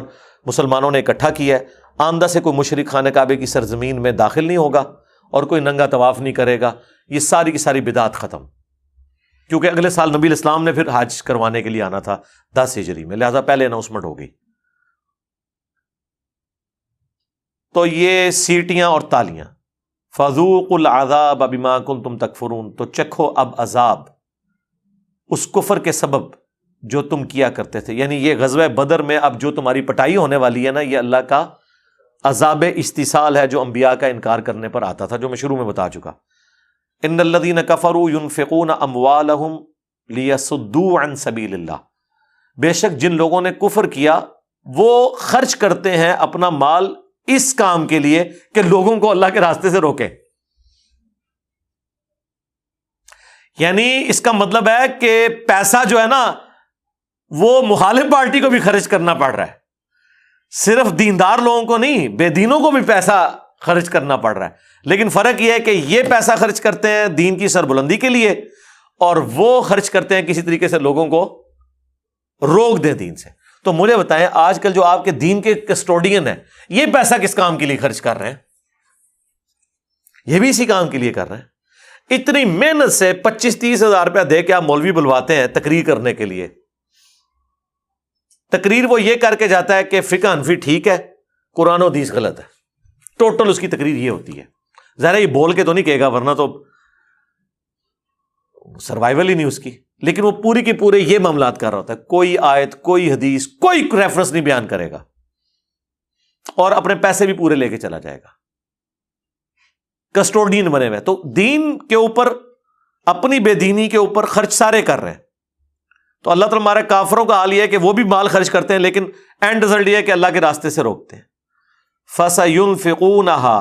مسلمانوں نے اکٹھا کیا ہے. آئندہ سے کوئی مشرک خانہ کعبے کی سرزمین میں داخل نہیں ہوگا اور کوئی ننگا طواف نہیں کرے گا. یہ ساری کی ساری بدعت ختم، کیونکہ اگلے سال نبی علیہ السلام نے پھر حج کروانے کے لیے آنا تھا 10 ہجری میں، لہذا پہلے اناؤنسمنٹ ہو گئی. تو یہ سیٹیاں اور تالیاں. فذوقوا العذاب بما کنتم تکفرون، تو چکھو اب عذاب اس کفر کے سبب جو تم کیا کرتے تھے. یعنی یہ غزوہ بدر میں اب جو تمہاری پٹائی ہونے والی ہے نا، یہ اللہ کا عذاب استحصال ہے جو انبیاء کا انکار کرنے پر آتا تھا، جو میں شروع میں بتا چکا. ان الذین کفروا ينفقون اموالهم لیصدوا عن سبیل اللہ، بے شک جن لوگوں نے کفر کیا وہ خرچ کرتے ہیں اپنا مال اس کام کے لیے کہ لوگوں کو اللہ کے راستے سے روکیں. یعنی اس کا مطلب ہے کہ پیسہ جو ہے نا وہ مخالف پارٹی کو بھی خرچ کرنا پڑ رہا ہے، صرف دیندار لوگوں کو نہیں، بے دینوں کو بھی پیسہ خرچ کرنا پڑ رہا ہے. لیکن فرق یہ ہے کہ یہ پیسہ خرچ کرتے ہیں دین کی سربلندی کے لیے، اور وہ خرچ کرتے ہیں کسی طریقے سے لوگوں کو روک دیں دین سے. تو مجھے بتائیں آج کل جو آپ کے دین کے کسٹوڈین ہیں، یہ پیسہ کس کام کے لیے خرچ کر رہے ہیں؟ یہ بھی اسی کام کے لیے کر رہے ہیں. اتنی محنت سے 25-30 ہزار روپیہ دے کے آپ مولوی بلواتے ہیں تقریر کرنے کے لیے. تقریر وہ یہ کر کے جاتا ہے کہ فقہ حنفی ٹھیک ہے، قرآن و حدیث غلط ہے. ٹوٹل اس کی تقریر یہ ہوتی ہے. ظاہر ہے یہ بول کے تو نہیں کہے گا، ورنہ تو سروائیول ہی نہیں اس کی. لیکن وہ پوری کی پورے یہ معاملات کر رہا ہوتا ہے، کوئی آیت، کوئی حدیث، کوئی ریفرنس نہیں بیان کرے گا، اور اپنے پیسے بھی پورے لے کے چلا جائے گا. کسٹوڈین بنے ہوئے. تو دین کے اوپر، اپنی بے دینی کے اوپر خرچ سارے کر رہے ہیں. تو اللہ تعالیٰ ہمارے کافروں کا حال یہ ہے کہ وہ بھی مال خرچ کرتے ہیں، لیکن اینڈ رزلٹ یہ ہے کہ اللہ کے راستے سے روکتے ہیں. فَسَيُنْفِقُونَهَا،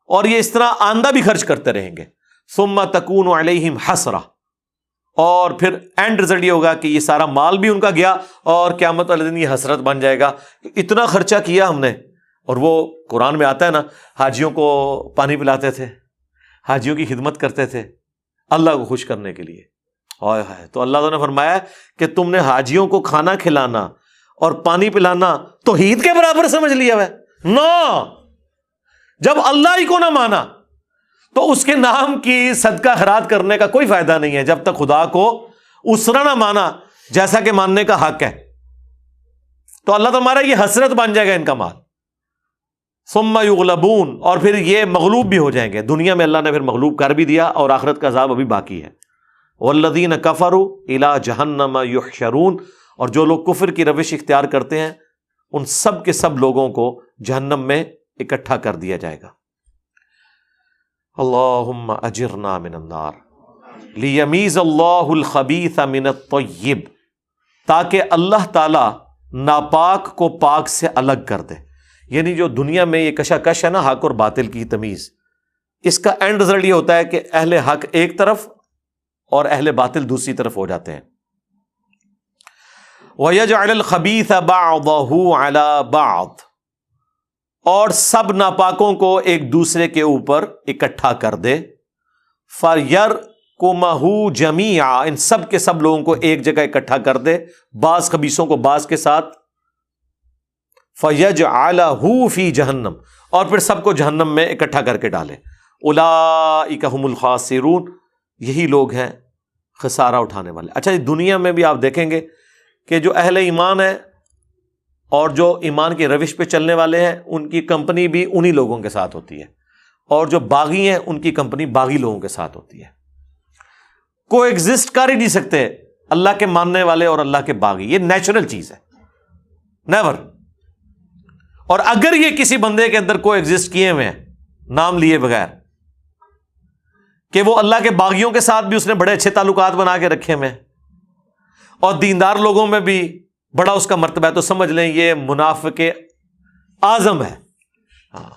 اور یہ اس طرح آندہ بھی خرچ کرتے رہیں گے. ثُمَّ تَكُونُ عَلَيْهِمْ حَسْرَةٌ، اور پھر اینڈ رزلٹ یہ ہوگا کہ یہ سارا مال بھی ان کا گیا، اور قیامت والے دن یہ حسرت بن جائے گا کہ اتنا خرچہ کیا ہم نے. اور وہ قرآن میں آتا ہے نا، حاجیوں کو پانی پلاتے تھے، حاجیوں کی خدمت کرتے تھے اللہ کو خوش کرنے کے لیے. ہائے ہائے. تو اللہ تعالیٰ نے فرمایا کہ تم نے حاجیوں کو کھانا کھلانا اور پانی پلانا توحید کے برابر سمجھ لیا ہے. نو، جب اللہ ہی کو نہ مانا تو اس کے نام کی صدقہ خیرات کرنے کا کوئی فائدہ نہیں ہے جب تک خدا کو اسرا نہ مانا جیسا کہ ماننے کا حق ہے. تو اللہ تمہارا یہ حسرت بن جائے گا ان کا مال. ثم یغلبون، اور پھر یہ مغلوب بھی ہو جائیں گے. دنیا میں اللہ نے پھر مغلوب کر بھی دیا، اور آخرت کا عذاب ابھی باقی ہے. والذین کفروا الی جہنم یحشرون، اور جو لوگ کفر کی روش اختیار کرتے ہیں ان سب کے سب لوگوں کو جہنم میں اکٹھا کر دیا جائے گا. اللہم اجرنا من النار لیمیز اللہ الخبیث من الطیب، تاکہ اللہ تعالی ناپاک کو پاک سے الگ کر دے. یعنی جو دنیا میں یہ کشاکش ہے نا حق اور باطل کی تمیز، اس کا اینڈ رزلٹ یہ ہوتا ہے کہ اہل حق ایک طرف اور اہل باطل دوسری طرف ہو جاتے ہیں. وَيَجْعَلَ الْخَبِيثَ بَعْضَهُ عَلَى بَعْضٍ، اور سب ناپاکوں کو ایک دوسرے کے اوپر اکٹھا کر دے. فَيَرْكُمَهُ جَمِيعًا، ان سب کے سب لوگوں کو ایک جگہ اکٹھا کر دے، بعض خبیثوں کو بعض کے ساتھ. فَيَجْعَلَهُ فِي جَهَنَّمَ، اور پھر سب کو جہنم میں اکٹھا کر کے ڈالے. اولئک هم الخاسرون، یہی لوگ ہیں خسارہ اٹھانے والے. اچھا، دنیا میں بھی آپ دیکھیں گے کہ جو اہل ایمان ہیں اور جو ایمان کی روش پہ چلنے والے ہیں، ان کی کمپنی بھی انہی لوگوں کے ساتھ ہوتی ہے، اور جو باغی ہیں ان کی کمپنی باغی لوگوں کے ساتھ ہوتی ہے. کو ایگزسٹ کر ہی نہیں سکتے اللہ کے ماننے والے اور اللہ کے باغی، یہ نیچرل چیز ہے، نیور. اور اگر یہ کسی بندے کے اندر کو ایگزسٹ کیے ہوئے ہیں نام لیے بغیر، کہ وہ اللہ کے باغیوں کے ساتھ بھی اس نے بڑے اچھے تعلقات بنا کے رکھے ہوئے ہیں اور دیندار لوگوں میں بھی بڑا اس کا مرتبہ ہے، تو سمجھ لیں یہ منافق اعظم ہے. ہاں،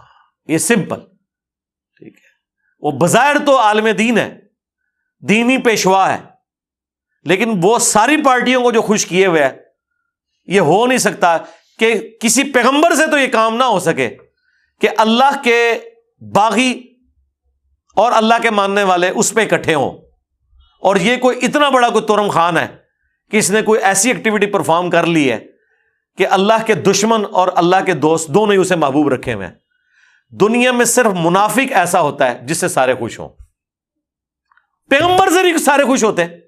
یہ سمپل، ٹھیک ہے. وہ بظاہر تو عالم دین ہے، دینی پیشوا ہے، لیکن وہ ساری پارٹیوں کو جو خوش کیے ہوئے ہے، یہ ہو نہیں سکتا کہ کسی پیغمبر سے تو یہ کام نہ ہو سکے کہ اللہ کے باغی اور اللہ کے ماننے والے اس پہ اکٹھے ہوں. اور یہ کوئی اتنا بڑا کوئی ترم خان ہے کہ اس نے کوئی ایسی ایکٹیویٹی پرفارم کر لی ہے کہ اللہ کے دشمن اور اللہ کے دوست دونوں ہی اسے محبوب رکھے ہوئے ہیں. دنیا میں صرف منافق ایسا ہوتا ہے جس سے سارے خوش ہوں، پیغمبر سے بھی سارے خوش ہوتے ہیں.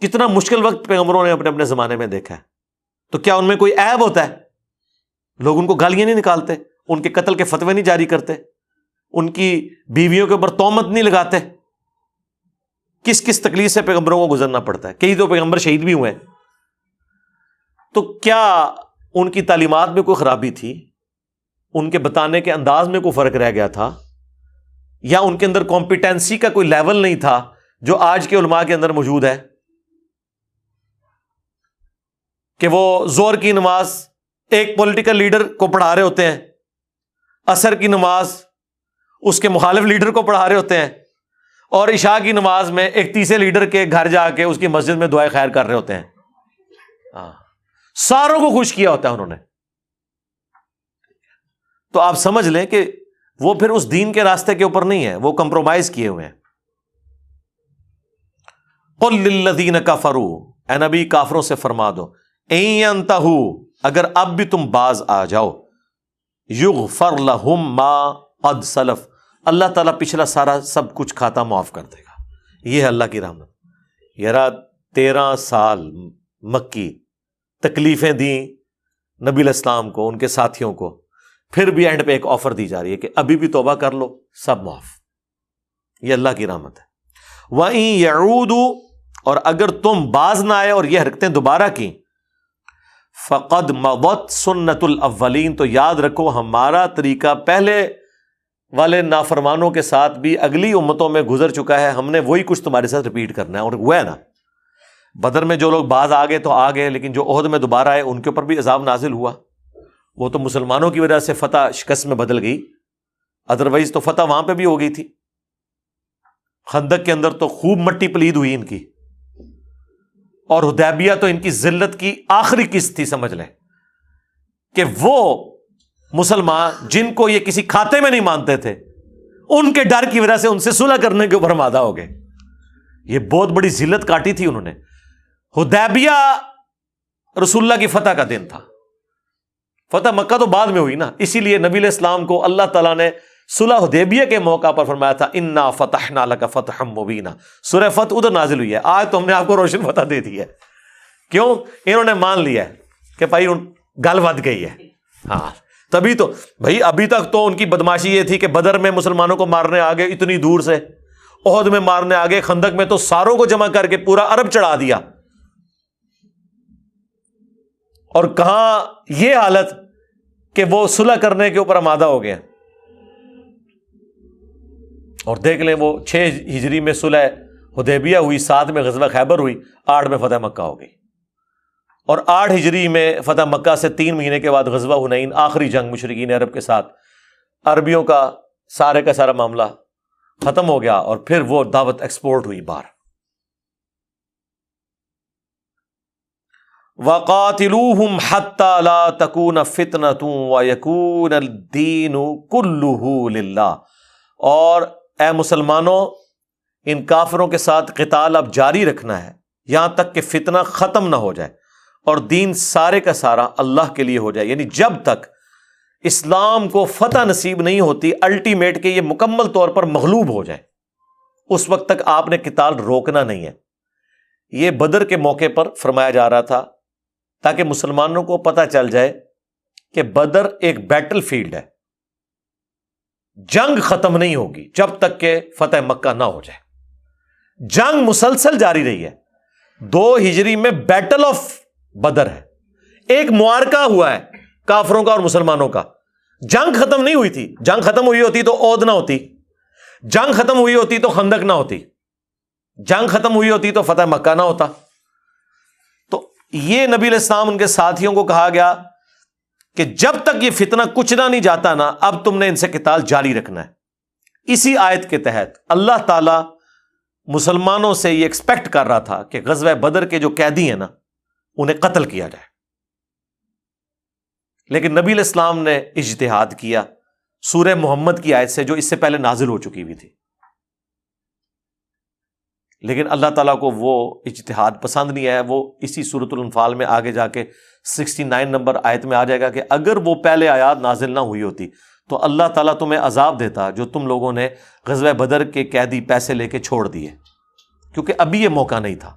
کتنا مشکل وقت پیغمبروں نے اپنے اپنے زمانے میں دیکھا ہے، تو کیا ان میں کوئی عیب ہوتا ہے؟ لوگ ان کو گالیاں نہیں نکالتے، ان کے قتل کے فتوے نہیں جاری کرتے، ان کی بیویوں کے اوپر تہمت نہیں لگاتے. کس کس تکلیف سے پیغمبروں کو گزرنا پڑتا ہے، کئی تو پیغمبر شہید بھی ہوئے ہیں. تو کیا ان کی تعلیمات میں کوئی خرابی تھی؟ ان کے بتانے کے انداز میں کوئی فرق رہ گیا تھا؟ یا ان کے اندر کمپیٹنسی کا کوئی لیول نہیں تھا جو آج کے علماء کے اندر موجود ہے، کہ وہ ظہر کی نماز ایک پولیٹیکل لیڈر کو پڑھا رہے ہوتے ہیں، عصر کی نماز اس کے مخالف لیڈر کو پڑھا رہے ہوتے ہیں، اور عشاء کی نماز میں ایک تیسرے لیڈر کے گھر جا کے اس کی مسجد میں دعائے خیر کر رہے ہوتے ہیں. ساروں کو خوش کیا ہوتا ہے انہوں نے. تو آپ سمجھ لیں کہ وہ پھر اس دین کے راستے کے اوپر نہیں ہے، وہ کمپرومائز کیے ہوئے ہیں. قل للذین کفروا، اے نبی کافروں سے فرما دو، ان ینتہوا، اگر اب بھی تم باز آ جاؤ، یغفر لہم ما قد سلف، اللہ تعالیٰ پچھلا سارا سب کچھ کھاتا معاف کر دے گا. یہ ہے اللہ کی رحمت. یار 13 سال مکی تکلیفیں دیں نبی علیہ السلام کو، ان کے ساتھیوں کو، پھر بھی اینڈ پہ ایک آفر دی جا رہی ہے کہ ابھی بھی توبہ کر لو، سب معاف. یہ اللہ کی رحمت ہے. وَإِن يَعُودُوا، اور اگر تم باز نہ آئے اور یہ حرکتیں دوبارہ کی، فَقَدْ مَضَتْ سُنَّةُ الْأَوَّلِينَ، تو یاد رکھو ہمارا طریقہ پہلے والے نافرمانوں کے ساتھ بھی اگلی امتوں میں گزر چکا ہے، ہم نے وہی کچھ تمہارے ساتھ ریپیٹ کرنا ہے. اور ہوا ہے نا، بدر میں جو لوگ باز آ گئے تو آ گئے، لیکن جو احد میں دوبارہ آئے ان کے اوپر بھی عذاب نازل ہوا. وہ تو مسلمانوں کی وجہ سے فتح شکست میں بدل گئی، ادروائز تو فتح وہاں پہ بھی ہو گئی تھی. خندق کے اندر تو خوب مٹی پلید ہوئی ان کی، اور حدیبیہ تو ان کی ذلت کی آخری قسط تھی. سمجھ لیں کہ وہ مسلمان جن کو یہ کسی کھاتے میں نہیں مانتے تھے، ان کے ڈر کی وجہ سے ان سے صلح کرنے کے اوپر آمادہ ہو گئے. یہ بہت بڑی ذلت کاٹی تھی انہوں نے. حدیبیہ رسول اللہ کی فتح کا دن تھا، فتح مکہ تو بعد میں ہوئی نا، اسی لیے نبی علیہ السلام کو اللہ تعالیٰ نے صلح حدیبیہ کے موقع پر فرمایا تھا انا فتحنا لک فتحا مبینا. سورہ فتح ادھر نازل ہوئی ہے، آج تو ہم نے آپ کو روشن فتح دے دی ہے. کیوں؟ انہوں نے مان لیا ہے کہ بھائی گل ود گئی ہے. ہاں تبھی تو بھائی، ابھی تک تو ان کی بدماشی یہ تھی کہ بدر میں مسلمانوں کو مارنے آگے اتنی دور سے، احد میں مارنے آگے، خندق میں تو ساروں کو جمع کر کے پورا عرب چڑھا دیا. اور کہاں یہ حالت کہ وہ صلح کرنے کے اوپر آمادہ ہو گئے. اور دیکھ لیں وہ 6 ہجری میں صلح حدیبیہ ہوئی، 7 میں غزوہ خیبر ہوئی، 8 میں فتح مکہ ہو گئی. اور 8 ہجری میں فتح مکہ سے 3 مہینے کے بعد غزوہ حنین، آخری جنگ مشرکین عرب کے ساتھ، عربیوں کا سارے کا سارا معاملہ ختم ہو گیا، اور پھر وہ دعوت ایکسپورٹ ہوئی باہر. وَقَاتِلُوهُمْ حَتَّى لَا تَكُونَ فِتْنَةٌ وَيَكُونَ الدِّينُ كُلُّهُ لِلَّهِ، اور اے مسلمانوں ان کافروں کے ساتھ قتال اب جاری رکھنا ہے یہاں تک کہ فتنہ ختم نہ ہو جائے اور دین سارے کا سارا اللہ کے لیے ہو جائے. یعنی جب تک اسلام کو فتح نصیب نہیں ہوتی الٹیمیٹ کہ یہ مکمل طور پر مغلوب ہو جائے، اس وقت تک آپ نے قتال روکنا نہیں ہے. یہ بدر کے موقع پر فرمایا جا رہا تھا تاکہ مسلمانوں کو پتہ چل جائے کہ بدر ایک بیٹل فیلڈ ہے، جنگ ختم نہیں ہوگی جب تک کہ فتح مکہ نہ ہو جائے. جنگ مسلسل جاری رہی ہے. 2 ہجری میں بیٹل آف بدر ہے، ایک معرکہ ہوا ہے کافروں کا اور مسلمانوں کا. جنگ ختم نہیں ہوئی تھی. جنگ ختم ہوئی ہوتی تو عہد نہ ہوتی، جنگ ختم ہوئی ہوتی تو خندق نہ ہوتی، جنگ ختم ہوئی ہوتی تو فتح مکہ نہ ہوتا. تو یہ نبی علیہ السلام ان کے ساتھیوں کو کہا گیا کہ جب تک یہ فتنہ کچلا نہیں جاتا نا، اب تم نے ان سے قتال جاری رکھنا ہے. اسی آیت کے تحت اللہ تعالی مسلمانوں سے یہ ایکسپیکٹ کر رہا تھا کہ غزوہ بدر کے جو قیدی ہیں نا انہیں قتل کیا جائے، لیکن نبی علیہ السلام نے اجتہاد کیا سورہ محمد کی آیت سے جو اس سے پہلے نازل ہو چکی ہوئی تھی. لیکن اللہ تعالیٰ کو وہ اجتہاد پسند نہیں آیا. وہ اسی سورۃ الانفال میں آگے جا کے 69 نمبر آیت میں آ جائے گا کہ اگر وہ پہلے آیات نازل نہ ہوئی ہوتی تو اللہ تعالیٰ تمہیں عذاب دیتا جو تم لوگوں نے غزوہ بدر کے قیدی پیسے لے کے چھوڑ دیے، کیونکہ ابھی یہ موقع نہیں تھا.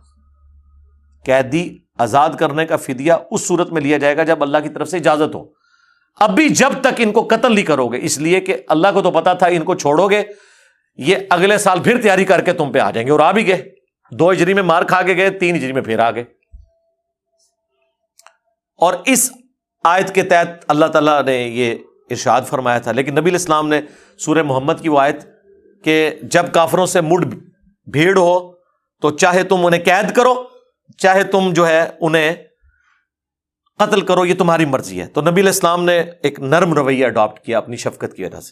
قیدی آزاد کرنے کا فدیہ اس صورت میں لیا جائے گا جب اللہ کی طرف سے اجازت ہو. ابھی جب تک ان کو قتل نہیں کرو گے، اس لیے کہ اللہ کو تو پتا تھا ان کو چھوڑو گے یہ اگلے سال پھر تیاری کر کے تم پہ آ جائیں گے، اور آ بھی گئے. 2 ہجری میں مار کھا کے گئے، 3 ہجری میں پھر آ گئے. اور اس آیت کے تحت اللہ تعالیٰ نے یہ ارشاد فرمایا تھا. لیکن نبی علیہ السلام نے سورہ محمد کی وہ آیت کہ جب کافروں سے مڑ بھیڑ ہو تو چاہے تم انہیں قید کرو چاہے تم جو ہے انہیں قتل کرو، یہ تمہاری مرضی ہے. تو نبی علیہ السلام نے ایک نرم رویہ اڈاپٹ کیا اپنی شفقت کی وجہ سے.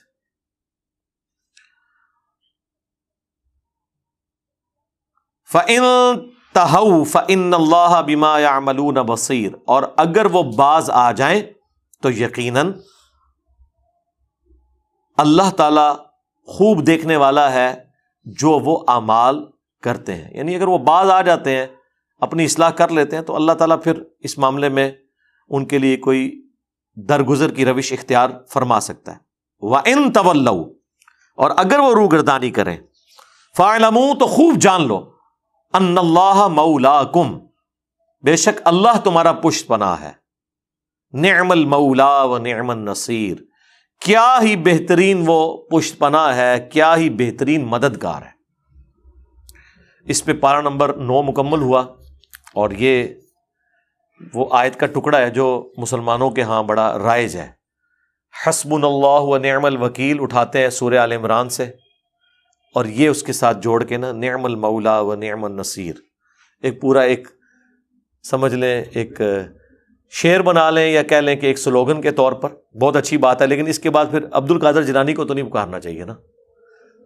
فَإِن تَهَوْا فَإِنَّ اللَّهَ بِمَا يَعْمَلُونَ بَصِيرٌ، اور اگر وہ باز آ جائیں تو یقیناً اللہ تعالی خوب دیکھنے والا ہے جو وہ اعمال کرتے ہیں. یعنی اگر وہ باز آ جاتے ہیں اپنی اصلاح کر لیتے ہیں تو اللہ تعالیٰ پھر اس معاملے میں ان کے لیے کوئی درگزر کی روش اختیار فرما سکتا ہے. وَإِن تَوَلَّوْا، اور اگر وہ روگردانی کریں، فَاعْلَمُوا، تو خوب جان لو، ان اللہ مولاکم، بے شک اللہ تمہارا پشت پناہ ہے. نعم المولا و نعم النصیر، کیا ہی بہترین وہ پشت پناہ ہے، کیا ہی بہترین مددگار ہے. اس پہ پارہ نمبر 9 مکمل ہوا، اور یہ وہ آیت کا ٹکڑا ہے جو مسلمانوں کے ہاں بڑا رائج ہے. حسبنا اللہ و نعم الوکیل اٹھاتے ہیں سورہ آل عمران سے، اور یہ اس کے ساتھ جوڑ کے نا نعم المولا و نعم النصیر، ایک پورا ایک سمجھ لیں ایک شعر بنا لیں یا کہہ لیں کہ ایک سلوگن کے طور پر بہت اچھی بات ہے. لیکن اس کے بعد پھر عبد القادر جیلانی کو تو نہیں پکارنا چاہیے نا.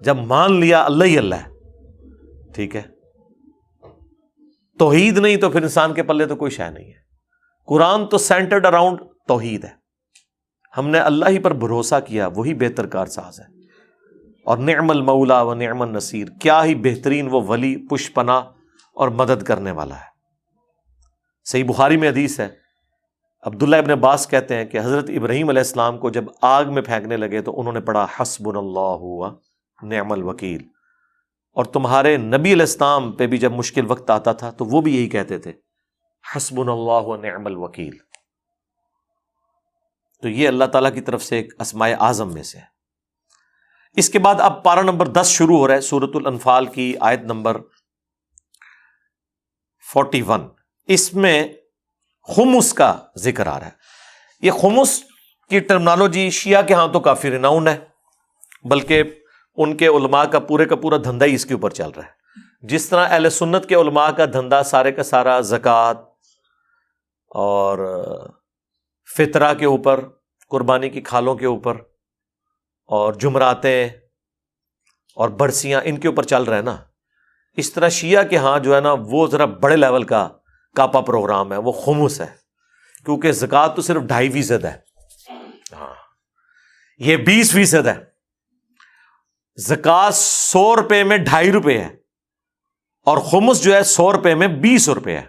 جب مان لیا اللہ ہی اللہ ہے، ٹھیک ہے، توحید نہیں تو پھر انسان کے پلے تو کوئی شے نہیں ہے. قرآن تو سینٹرڈ اراؤنڈ توحید ہے. ہم نے اللہ ہی پر بھروسہ کیا، وہی بہتر کار ساز ہے. اور نعم المولا و نعم النصیر، کیا ہی بہترین وہ ولی، پشت پناہ اور مدد کرنے والا ہے. صحیح بخاری میں حدیث ہے، عبداللہ ابن عباس کہتے ہیں کہ حضرت ابراہیم علیہ السلام کو جب آگ میں پھینکنے لگے تو انہوں نے پڑھا حسبنا اللہ و نعم الوکیل. اور تمہارے نبی علیہ السلام پہ بھی جب مشکل وقت آتا تھا تو وہ بھی یہی کہتے تھے حسبنا اللہ و نعم الوکیل. تو یہ اللہ تعالیٰ کی طرف سے ایک اسماء اعظم میں سے ہے. اس کے بعد اب پارہ نمبر 10 شروع ہو رہا ہے، سورۃ الانفال کی آیت نمبر 41. اس میں خمس کا ذکر آ رہا ہے. یہ خمس کی ٹرمنالوجی شیعہ کے ہاں تو کافی ریناؤنڈ ہے، بلکہ ان کے علماء کا پورا دھندا ہی اس کے اوپر چل رہا ہے. جس طرح اہل سنت کے علماء کا دھندا سارے کا سارا زکوٰۃ اور فطرہ کے اوپر، قربانی کی کھالوں کے اوپر، اور جمراتیں اور برسیاں ان کے اوپر چل رہا ہے نا، اس طرح شیعہ کے ہاں جو ہے نا وہ ذرا بڑے لیول کا کاپا پروگرام ہے وہ خمس ہے، کیونکہ زکوٰۃ تو صرف 2.5% ہے، ہاں یہ 20% ہے۔ زکوٰۃ 100 روپے میں 2.5 روپے ہے، اور خمس جو ہے 100 روپے میں 20 روپے ہے،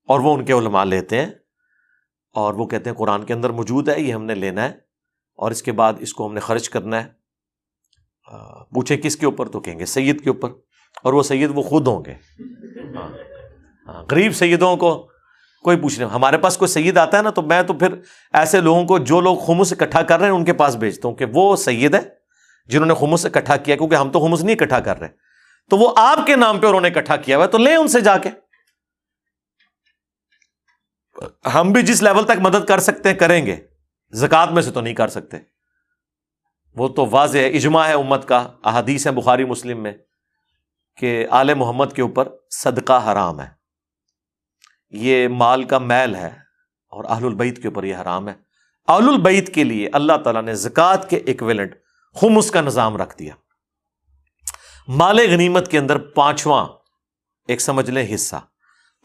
اور وہ ان کے علماء لیتے ہیں اور وہ کہتے ہیں قرآن کے اندر موجود ہے، یہ ہم نے لینا ہے اور اس کے بعد اس کو ہم نے خرچ کرنا ہے۔ پوچھیں کس کے اوپر؟ تو کہیں گے سید کے اوپر، اور وہ سید وہ خود ہوں گے۔ غریب سیدوں کو کوئی پوچھ نہیں۔ ہمارے پاس کوئی سید آتا ہے نا، تو میں تو پھر ایسے لوگوں کو جو لوگ خمس اکٹھا کر رہے ہیں ان کے پاس بھیجتا ہوں کہ وہ سید ہے جنہوں نے خمس اکٹھا کیا، کیونکہ ہم تو خمس نہیں اکٹھا کر رہے، تو وہ آپ کے نام پہ انہوں نے اکٹھا کیا ہوا ہے، تو لیں ان سے جا کے۔ ہم بھی جس لیول تک مدد کر سکتے ہیں کریں گے، زکوٰۃ میں سے تو نہیں کر سکتے، وہ تو واضح ہے، اجماع ہے امت کا، احادیث ہے بخاری مسلم میں کہ آل محمد کے اوپر صدقہ حرام ہے، یہ مال کا میل ہے، اور اہل البیت کے اوپر یہ حرام ہے۔ اہل البیت کے لیے اللہ تعالیٰ نے زکوٰۃ کے ایکویلنٹ خمس کا نظام رکھ دیا۔ مال غنیمت کے اندر 5واں ایک سمجھ لیں حصہ،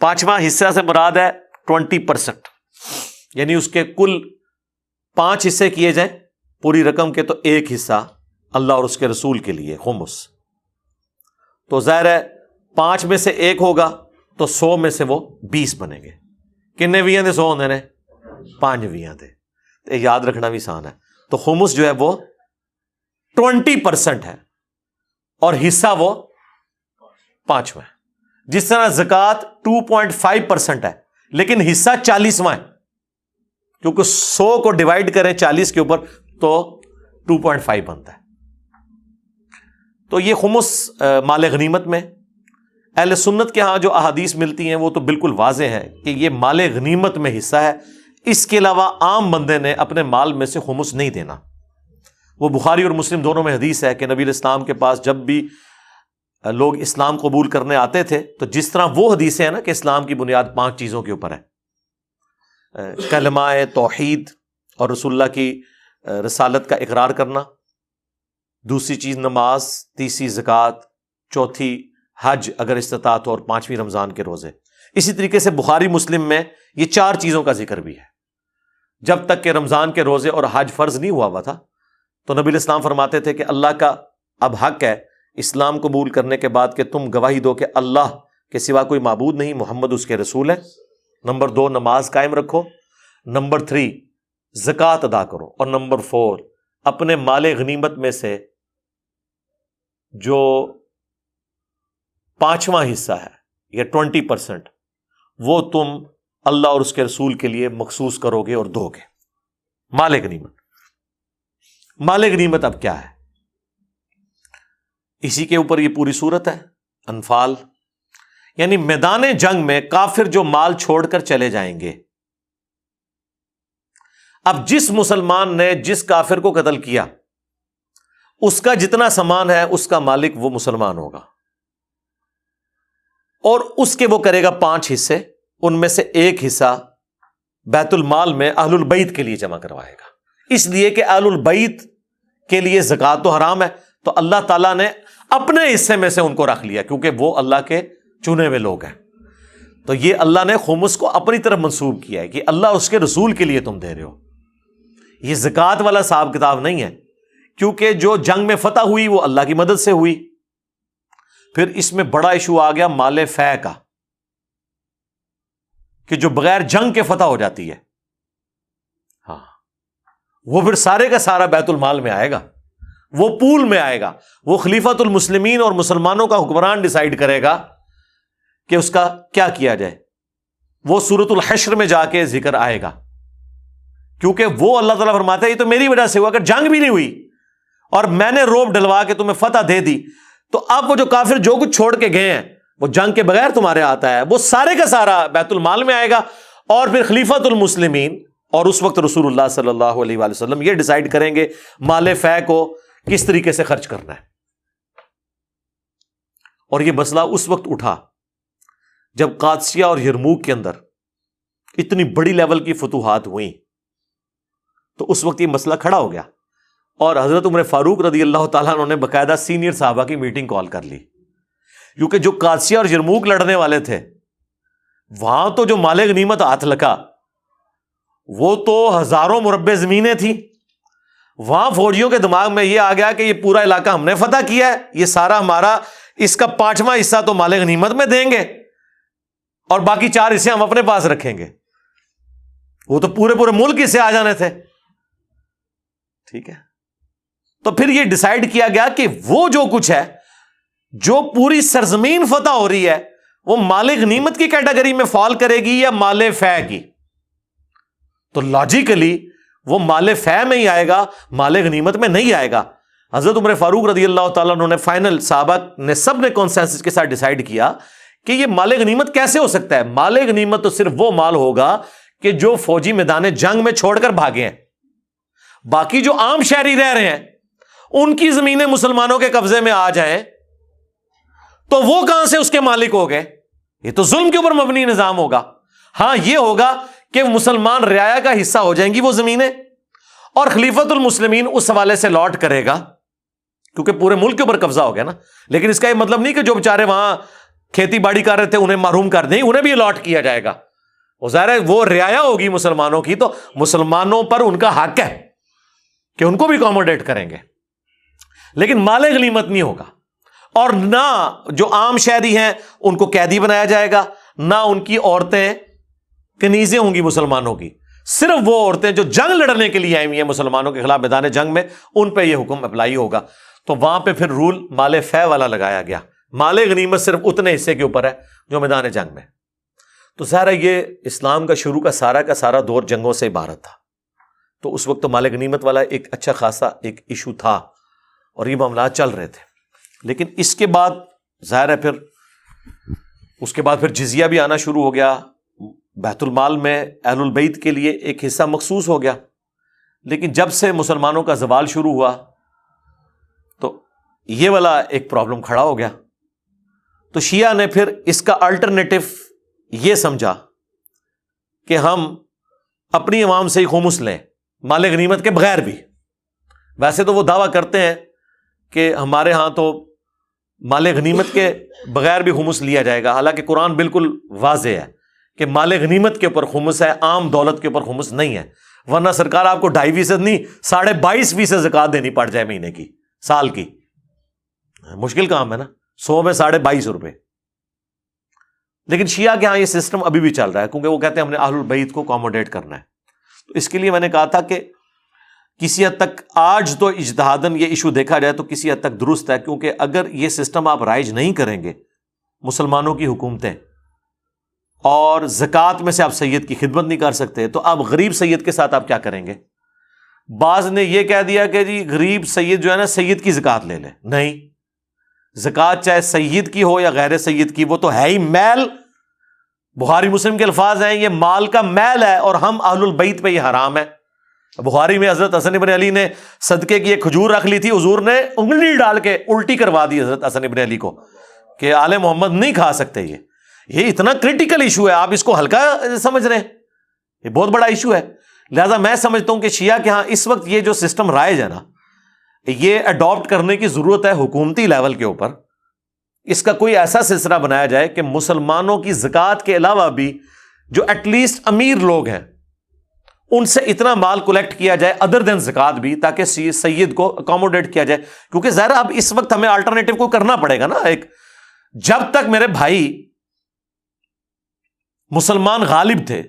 5واں حصہ سے مراد ہے 20%، یعنی اس کے کل 5 حصے کیے جائیں پوری رقم کے، تو 1 حصہ اللہ اور اس کے رسول کے لیے خمس، تو ظاہر ہے 5 میں سے 1 ہوگا تو 100 میں سے وہ 20 بنیں گے۔ کنے 20 دے 100 ہوندے نے؟ 5 20 دے، تو یاد رکھنا بھی آسان ہے۔ تو خمس جو ہے وہ 20% ہے اور حصہ وہ 5واں ہے۔ جس طرح زکوٰۃ 2.5% ہے لیکن حصہ 40واں ہے، کیونکہ 100 کو ڈیوائڈ کریں 40 کے اوپر تو 2.5 بنتا ہے۔ تو یہ خمس مال غنیمت میں اہل سنت کے ہاں جو احادیث ملتی ہیں وہ تو بالکل واضح ہے کہ یہ مال غنیمت میں حصہ ہے، اس کے علاوہ عام بندے نے اپنے مال میں سے خمس نہیں دینا۔ وہ بخاری اور مسلم دونوں میں حدیث ہے کہ نبی علیہ السلام کے پاس جب بھی لوگ اسلام قبول کرنے آتے تھے، تو جس طرح وہ حدیثیں ہیں نا کہ اسلام کی بنیاد 5 چیزوں کے اوپر ہے، کلمہ توحید اور رسول اللہ کی رسالت کا اقرار کرنا، دوسری چیز نماز، تیسری زکوٰۃ، چوتھی حج اگر استطاعت ہو، اور 5ویں رمضان کے روزے۔ اسی طریقے سے بخاری مسلم میں یہ 4 چیزوں کا ذکر بھی ہے۔ جب تک کہ رمضان کے روزے اور حج فرض نہیں ہوا تھا تو نبی علیہ السلام فرماتے تھے کہ اللہ کا اب حق ہے اسلام قبول کرنے کے بعد کہ تم گواہی دو کہ اللہ کے سوا کوئی معبود نہیں، محمد اس کے رسول ہے۔ نمبر 2 نماز قائم رکھو، نمبر 3 زکوٰۃ ادا کرو، اور نمبر 4 اپنے مال غنیمت میں سے جو 5واں حصہ ہے یا 20% وہ تم اللہ اور اس کے رسول کے لیے مخصوص کرو گے اور دو گے۔ مال غنیمت، مال غنیمت اب کیا ہے؟ اسی کے اوپر یہ پوری صورت ہے، انفال، یعنی میدان جنگ میں کافر جو مال چھوڑ کر چلے جائیں گے۔ اب جس مسلمان نے جس کافر کو قتل کیا، اس کا جتنا سامان ہے اس کا مالک وہ مسلمان ہوگا، اور اس کے وہ کرے گا 5 حصے، ان میں سے 1 حصہ بیت المال میں اہل البیت کے لیے جمع کروائے گا، اس لیے کہ اہل البیت کے لیے زکوٰۃ تو حرام ہے، تو اللہ تعالیٰ نے اپنے حصے میں سے ان کو رکھ لیا کیونکہ وہ اللہ کے چنے ہوئے لوگ ہیں۔ تو یہ اللہ نے خمس کو اپنی طرف منسوب کیا ہے کہ اللہ اس کے رسول کے لیے تم دے رہے ہو۔ یہ زکوٰۃ والا حساب کتاب نہیں ہے، کیونکہ جو جنگ میں فتح ہوئی وہ اللہ کی مدد سے ہوئی۔ پھر اس میں بڑا ایشو آ گیا مال فے کا، کہ جو بغیر جنگ کے فتح ہو جاتی ہے، ہاں وہ پھر سارے کا سارا بیت المال میں آئے گا، وہ پول میں آئے گا، وہ خلیفۃ المسلمین اور مسلمانوں کا حکمران ڈیسائیڈ کرے گا کہ اس کا کیا کیا جائے۔ وہ سورۃ الحشر میں جا کے ذکر آئے گا، کیونکہ وہ اللہ تعالیٰ فرماتا ہے یہ تو میری وجہ سے ہوا، اگر جنگ بھی نہیں ہوئی اور میں نے روب ڈلوا کے تمہیں فتح دے دی، تو اب وہ جو کافر جو کچھ چھوڑ کے گئے ہیں وہ جنگ کے بغیر تمہارے آتا ہے، وہ سارے کا سارا بیت المال میں آئے گا، اور پھر خلیفۃ المسلمین اور اس وقت رسول اللہ صلی اللہ علیہ وآلہ وسلم یہ ڈیسائیڈ کریں گے مال فے کو کس طریقے سے خرچ کرنا ہے۔ اور یہ مسئلہ اس وقت اٹھا جب قادسیہ اور یرموک کے اندر اتنی بڑی لیول کی فتوحات ہوئیں، تو اس وقت یہ مسئلہ کھڑا ہو گیا، اور حضرت عمر فاروق رضی اللہ تعالیٰ عنہ نے باقاعدہ سینئر صحابہ کی میٹنگ کال کر لی، کیونکہ جو قادسیہ اور یرموک لڑنے والے تھے وہاں تو جو مال غنیمت ہاتھ لگا وہ تو ہزاروں مربع زمینیں تھیں. وہاں فوجیوں کے دماغ میں یہ آ گیا کہ یہ پورا علاقہ ہم نے فتح کیا ہے, یہ سارا ہمارا, اس کا 5واں حصہ تو مال غنیمت میں دیں گے اور باقی 4 حصے ہم اپنے پاس رکھیں گے. وہ تو پورے ملک حصے آ جانے تھے. ٹھیک ہے, تو پھر یہ ڈیسائیڈ کیا گیا کہ وہ جو کچھ ہے, جو پوری سرزمین فتح ہو رہی ہے, وہ مال غنیمت کی کیٹیگری میں فال کرے گی یا مال فے کی. تو لاجیکلی وہ مال فے میں ہی آئے گا, مال غنیمت میں نہیں آئے گا. حضرت عمر فاروق رضی اللہ تعالیٰ عنہ نے فائنل, صحابہ نے سب نے کانسنسس کے ساتھ ڈیسائیڈ کیا کہ یہ مال غنیمت کیسے ہو سکتا ہے. مال غنیمت تو صرف وہ مال ہوگا کہ جو فوجی میدان جنگ میں چھوڑ کر بھاگے ہیں. باقی جو عام شہری رہ رہے ہیں ان کی زمینیں مسلمانوں کے قبضے میں آ جائیں تو وہ کہاں سے اس کے مالک ہو گئے؟ یہ تو ظلم کے اوپر مبنی نظام ہوگا. ہاں یہ ہوگا کہ مسلمان رعایا کا حصہ ہو جائیں گی وہ زمینیں, اور خلیفۃ المسلمین اس حوالے سے لاٹ کرے گا کیونکہ پورے ملک کے اوپر قبضہ ہو گیا نا. لیکن اس کا یہ مطلب نہیں کہ جو بیچارے وہاں کھیتی باڑی کر رہے تھے انہیں محروم کر دیں, انہیں بھی الاٹ کیا جائے گا. وہ ظاہر ہے وہ رعایا ہوگی مسلمانوں کی, تو مسلمانوں پر ان کا حق ہے کہ ان کو بھی اکوموڈیٹ کریں گے, لیکن مال غنیمت نہیں ہوگا. اور نہ جو عام شہری ہیں ان کو قیدی بنایا جائے گا, نہ ان کی عورتیں کنیزیں ہوں گی مسلمانوں کی. صرف وہ عورتیں جو جنگ لڑنے کے لیے آئی ہوئی ہیں مسلمانوں کے خلاف میدان جنگ میں, ان پہ یہ حکم اپلائی ہوگا. تو وہاں پہ پھر رول مال فے والا لگایا گیا. مال غنیمت صرف اتنے حصے کے اوپر ہے جو میدان جنگ میں. تو ظاہر ہے یہ اسلام کا شروع کا سارا دور جنگوں سے عبارت تھا. تو اس وقت تو مال غنیمت والا ایک اچھا خاصا ایک ایشو تھا اور یہ معاملات چل رہے تھے. لیکن اس کے بعد ظاہر ہے اس کے بعد پھر جزیہ بھی آنا شروع ہو گیا. بیت المال میں اہل البیت کے لیے ایک حصہ مخصوص ہو گیا. لیکن جب سے مسلمانوں کا زوال شروع ہوا تو یہ والا ایک پرابلم کھڑا ہو گیا. تو شیعہ نے پھر اس کا الٹرنیٹو یہ سمجھا کہ ہم اپنی عوام سے ہی خمس لیں مال غنیمت کے بغیر بھی. ویسے تو وہ دعویٰ کرتے ہیں کہ ہمارے ہاں تو مال غنیمت کے بغیر بھی خمس لیا جائے گا, حالانکہ قرآن بالکل واضح ہے کہ مال غنیمت کے اوپر خمس ہے, عام دولت کے اوپر خمس نہیں ہے. ورنہ سرکار آپ کو 2.5% نہیں 22.5% زکوٰۃ دینی پڑ جائے مہینے کی, سال کی. مشکل کام ہے نا, 100 میں 22.5 روپے. لیکن شیعہ کے ہاں یہ سسٹم ابھی بھی چل رہا ہے کیونکہ وہ کہتے ہیں ہم نے اہل البیت کو اکوموڈیٹ کرنا ہے. تو اس کے لیے میں نے کہا تھا کہ کسی حد تک آج تو اجتہاداً یہ ایشو دیکھا جائے تو کسی حد تک درست ہے, کیونکہ اگر یہ سسٹم آپ رائج نہیں کریں گے مسلمانوں کی حکومتیں, اور زکوٰۃ میں سے آپ سید کی خدمت نہیں کر سکتے, تو آپ غریب سید کے ساتھ آپ کیا کریں گے؟ بعض نے یہ کہہ دیا کہ جی غریب سید جو ہے نا سید کی زکوٰۃ لے لے. نہیں, زکوٰۃ چاہے سید کی ہو یا غیر سید کی, وہ تو ہے ہی میل. بخاری مسلم کے الفاظ ہیں یہ مال کا میل ہے اور ہم اہل البیت پہ یہ حرام ہے. بخاری میں حضرت حسن ابن علی نے صدقے کی ایک کھجور رکھ لی تھی, حضور نے انگلی ڈال کے الٹی کروا دی حضرت حسن ابن علی کو کہ آل محمد نہیں کھا سکتے. یہ اتنا کرٹیکل ایشو ہے, آپ اس کو ہلکا سمجھ رہے ہیں, یہ بہت بڑا ایشو ہے. لہٰذا میں سمجھتا ہوں کہ شیعہ کے ہاں اس وقت یہ جو سسٹم رائج ہے نا, یہ اڈاپٹ کرنے کی ضرورت ہے حکومتی لیول کے اوپر. اس کا کوئی ایسا سلسلہ بنایا جائے کہ مسلمانوں کی زکوٰۃ کے علاوہ بھی جو ایٹ لیسٹ امیر لوگ ہیں ان سے اتنا مال کلیکٹ کیا جائے ادر دین زکوٰۃ بھی, تاکہ سید کو اکوموڈیٹ کیا جائے. کیونکہ ظاہر اب اس وقت ہمیں الٹرنیٹو کو کرنا پڑے گا نا. ایک جب تک میرے بھائی مسلمان غالب تھے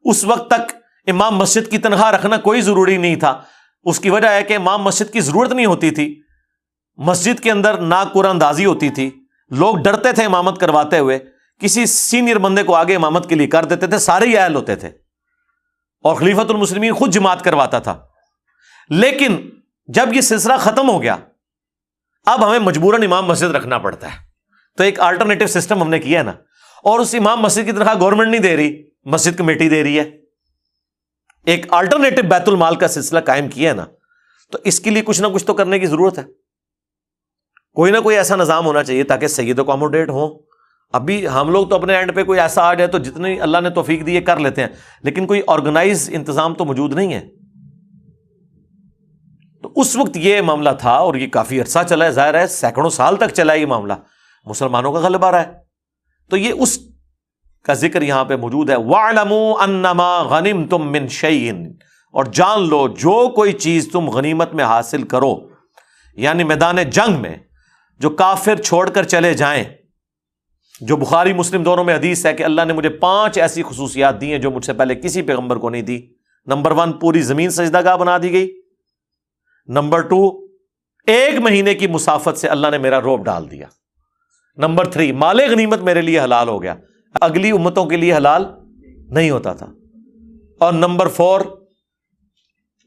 اس وقت تک امام مسجد کی تنخواہ رکھنا کوئی ضروری نہیں تھا. اس کی وجہ ہے کہ امام مسجد کی ضرورت نہیں ہوتی تھی, مسجد کے اندر ناقرآن اندازی ہوتی تھی, لوگ ڈرتے تھے امامت کرواتے ہوئے, کسی سینئر بندے کو آگے امامت کے لیے کر دیتے تھے, سارے ہی اہل ہوتے تھے, اور خلیفۃ المسلمین خود جماعت کرواتا تھا. لیکن جب یہ سلسلہ ختم ہو گیا اب ہمیں مجبوراً امام مسجد رکھنا پڑتا ہے. تو ایک الٹرنیٹو سسٹم ہم نے کیا ہے نا, اور اس امام مسجد کی تنخواہ گورنمنٹ نہیں دے رہی, مسجد کمیٹی دے رہی ہے. ایک الٹرنیٹو بیت المال کا سلسلہ قائم کیا ہے نا, تو اس کے لیے کچھ نہ کچھ تو کرنے کی ضرورت ہے. کوئی نہ کوئی ایسا نظام ہونا چاہیے تاکہ سید اکوموڈیٹ ہوں. ابھی ہم لوگ تو اپنے اینڈ پہ کوئی ایسا آ جائے تو جتنی اللہ نے توفیق دی ہے کر لیتے ہیں, لیکن کوئی آرگنائز انتظام تو موجود نہیں ہے. تو اس وقت یہ معاملہ تھا اور یہ کافی عرصہ چلا ہے, ظاہر ہے سینکڑوں سال تک چلا ہے یہ معاملہ, مسلمانوں کا غلبہ رہا ہے. تو یہ اس کا ذکر یہاں پہ موجود ہے. وَاعْلَمُوا أَنَّمَا غَنِمْتُم مِّن شَيْءٍ، اور جان لو جو کوئی چیز تم غنیمت میں حاصل کرو، یعنی میدان جنگ میں جو کافر چھوڑ کر چلے جائیں، جو بخاری مسلم دونوں میں حدیث ہے کہ اللہ نے مجھے 5 ایسی خصوصیات دی ہیں جو مجھ سے پہلے کسی پیغمبر کو نہیں دی. نمبر 1، پوری زمین سجدہ گاہ بنا دی گئی. نمبر 2، 1 مہینے کی مسافت سے اللہ نے میرا روب ڈال دیا. نمبر 3، مال غنیمت میرے لیے حلال ہو گیا، اگلی امتوں کے لیے حلال نہیں ہوتا تھا. اور نمبر 4،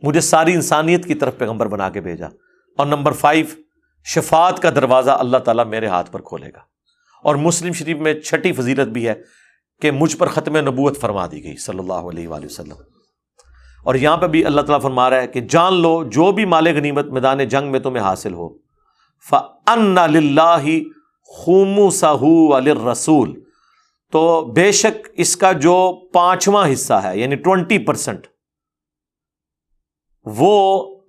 مجھے ساری انسانیت کی طرف پیغمبر بنا کے بھیجا. اور نمبر 5، شفاعت کا دروازہ اللہ تعالیٰ میرے ہاتھ پر کھولے گا. اور مسلم شریف میں 6ٹھی فضیلت بھی ہے کہ مجھ پر ختم نبوت فرما دی گئی صلی اللہ علیہ وآلہ وسلم. اور یہاں پہ بھی اللہ تعالیٰ فرما رہا ہے کہ جان لو جو بھی مال غنیمت میدان جنگ میں تمہیں حاصل ہو، فَأَنَّ لِلَّهِ خُمُسَهُ وَلِلرَّسُولِ، تو بے شک اس کا جو 5واں حصہ ہے یعنی 20%، وہ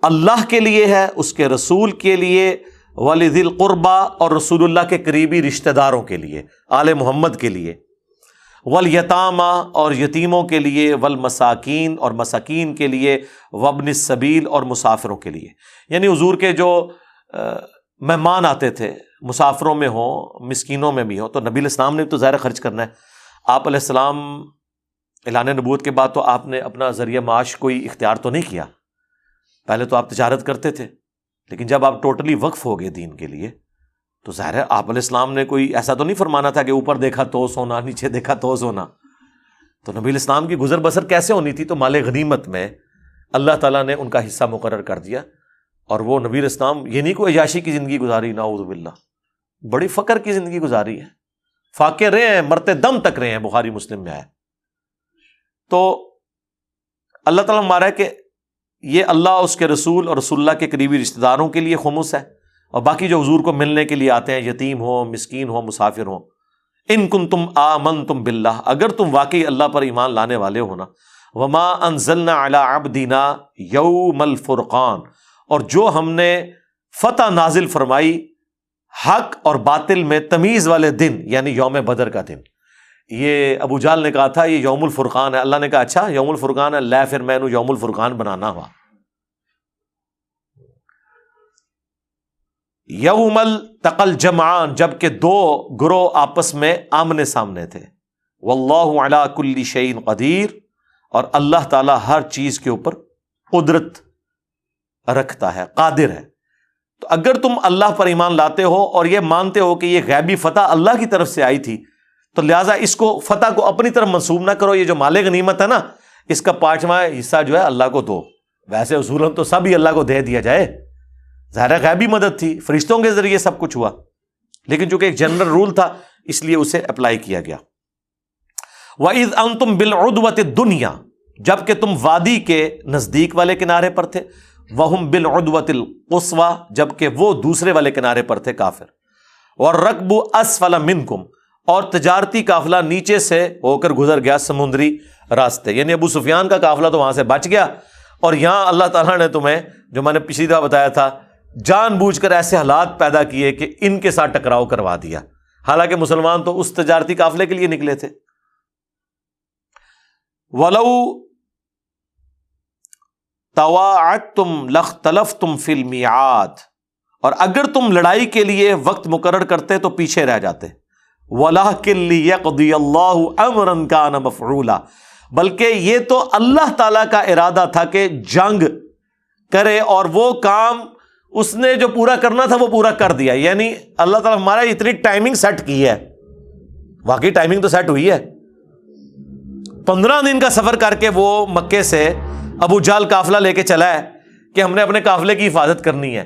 اللہ کے لیے ہے، اس کے رسول کے لیے، وَلِذِي الْقُرْبَى، اور رسول اللہ کے قریبی رشتہ داروں کے لیے، آل محمد کے لیے، وَالْيَتَامَى، اور یتیموں کے لیے، وَالْمَسَاكِين، اور مساکین کے لیے، وَابْنِ السَّبِيلِ، اور مسافروں کے لیے. یعنی حضور کے جو مہمان آتے تھے، مسافروں میں ہوں، مسکینوں میں بھی ہوں، تو نبی الاسلام نے تو ظاہر خرچ کرنا ہے. آپ علیہ السلام اعلان نبوت کے بعد تو آپ نے اپنا ذریعہ معاش کوئی اختیار تو نہیں کیا. پہلے تو آپ تجارت کرتے تھے، لیکن جب آپ ٹوٹلی وقف ہو گئے دین کے لیے تو ظاہر ہے آپ علیہ السلام نے کوئی ایسا تو نہیں فرمانا تھا کہ اوپر دیکھا تو سونا، نیچے دیکھا تو سونا. تو نبی الاسلام کی گزر بسر کیسے ہونی تھی؟ تو مال غنیمت میں اللہ تعالیٰ نے ان کا حصہ مقرر کر دیا. اور وہ نبی الاسلام یہ نہیں کوئی عیاشی کی زندگی گزاری، نعوذ باللہ، بڑی فقر کی زندگی گزاری ہے. فاقے رہے ہیں، مرتے دم تک رہے ہیں، بخاری مسلم میں آیا. تو اللہ تعالیٰ ہمارا ہے کہ یہ اللہ، اس کے رسول اور رسول اللہ کے قریبی رشتہ داروں کے لیے خمس ہے، اور باقی جو حضور کو ملنے کے لیے آتے ہیں، یتیم ہو، مسکین ہو، مسافر ہو. ان کنتم آمنتم باللہ، اگر تم واقعی اللہ پر ایمان لانے والے ہو نا. وما انزلنا علی عبدنا یوم الفرقان، اور جو ہم نے فتح نازل فرمائی حق اور باطل میں تمیز والے دن، یعنی یوم بدر کا دن. یہ ابو جہل نے کہا تھا یہ یوم الفرقان ہے. اللہ نے کہا اچھا یوم الفرقان ہے، لے پھر میں نے یوم الفرقان بنانا ہوا. یوم التقى الجمعان، جبکہ 2 گروہ آپس میں آمنے سامنے تھے. واللہ علی کل شیء قدیر، اور اللہ تعالی ہر چیز کے اوپر قدرت رکھتا ہے، قادر ہے. تو اگر تم اللہ پر ایمان لاتے ہو اور یہ مانتے ہو کہ یہ غیبی فتح اللہ کی طرف سے آئی تھی، تو لہٰذا اس کو فتح کو اپنی طرف منسوب نہ کرو. یہ جو مال غنیمت ہے نا، اس کا 5واں حصہ جو ہے اللہ کو دو. ویسے اصولاً تو سب ہی اللہ کو دے دیا جائے، ظاہر غیبی مدد تھی، فرشتوں کے ذریعے سب کچھ ہوا، لیکن چونکہ ایک جنرل رول تھا اس لیے اسے اپلائی کیا گیا. وَإِذْ أَنْتُمْ بِالْعُدْوَةِ الدُّنْيَا، جبکہ تم وادی کے نزدیک والے کنارے پر تھے. وَهُمْ بِالْعُدْوَةِ الْقُصْوَى، جبکہ وہ دوسرے والے کنارے پر تھے کافر. وَالرَّكْبُ أَسْفَلَ مِنْكُمْ، اور تجارتی قافلہ نیچے سے ہو کر گزر گیا سمندری راستے. یعنی ابو سفیان کا قافلہ تو وہاں سے بچ گیا، اور یہاں اللہ تعالیٰ نے تمہیں، جو میں نے پچھلی دفعہ بتایا تھا، جان بوجھ کر ایسے حالات پیدا کیے کہ ان کے ساتھ ٹکراؤ کروا دیا. حالانکہ مسلمان تو اس تجارتی قافلے کے لیے نکلے تھے. وَلَوْ تَوَاعَدْتُمْ لَاخْتَلَفْتُمْ فِي الْمِيعَادِ، اور اگر تم لڑائی کے لیے وقت مقرر کرتے تو پیچھے رہ جاتے. وَلَٰكِن لِّيَقْضِيَ اللَّهُ أَمْرًا كَانَ مَفْعُولًا، بلکہ یہ تو اللہ تعالیٰ کا ارادہ تھا کہ جنگ کرے، اور وہ کام اس نے جو پورا کرنا تھا وہ پورا کر دیا. یعنی اللہ تعالیٰ ہمارا اتنی ٹائمنگ سیٹ کی ہے، واقعی ٹائمنگ تو سیٹ ہوئی ہے. 15 دن کا سفر کر کے وہ مکے سے ابو جہل قافلہ لے کے چلا ہے کہ ہم نے اپنے قافلے کی حفاظت کرنی ہے،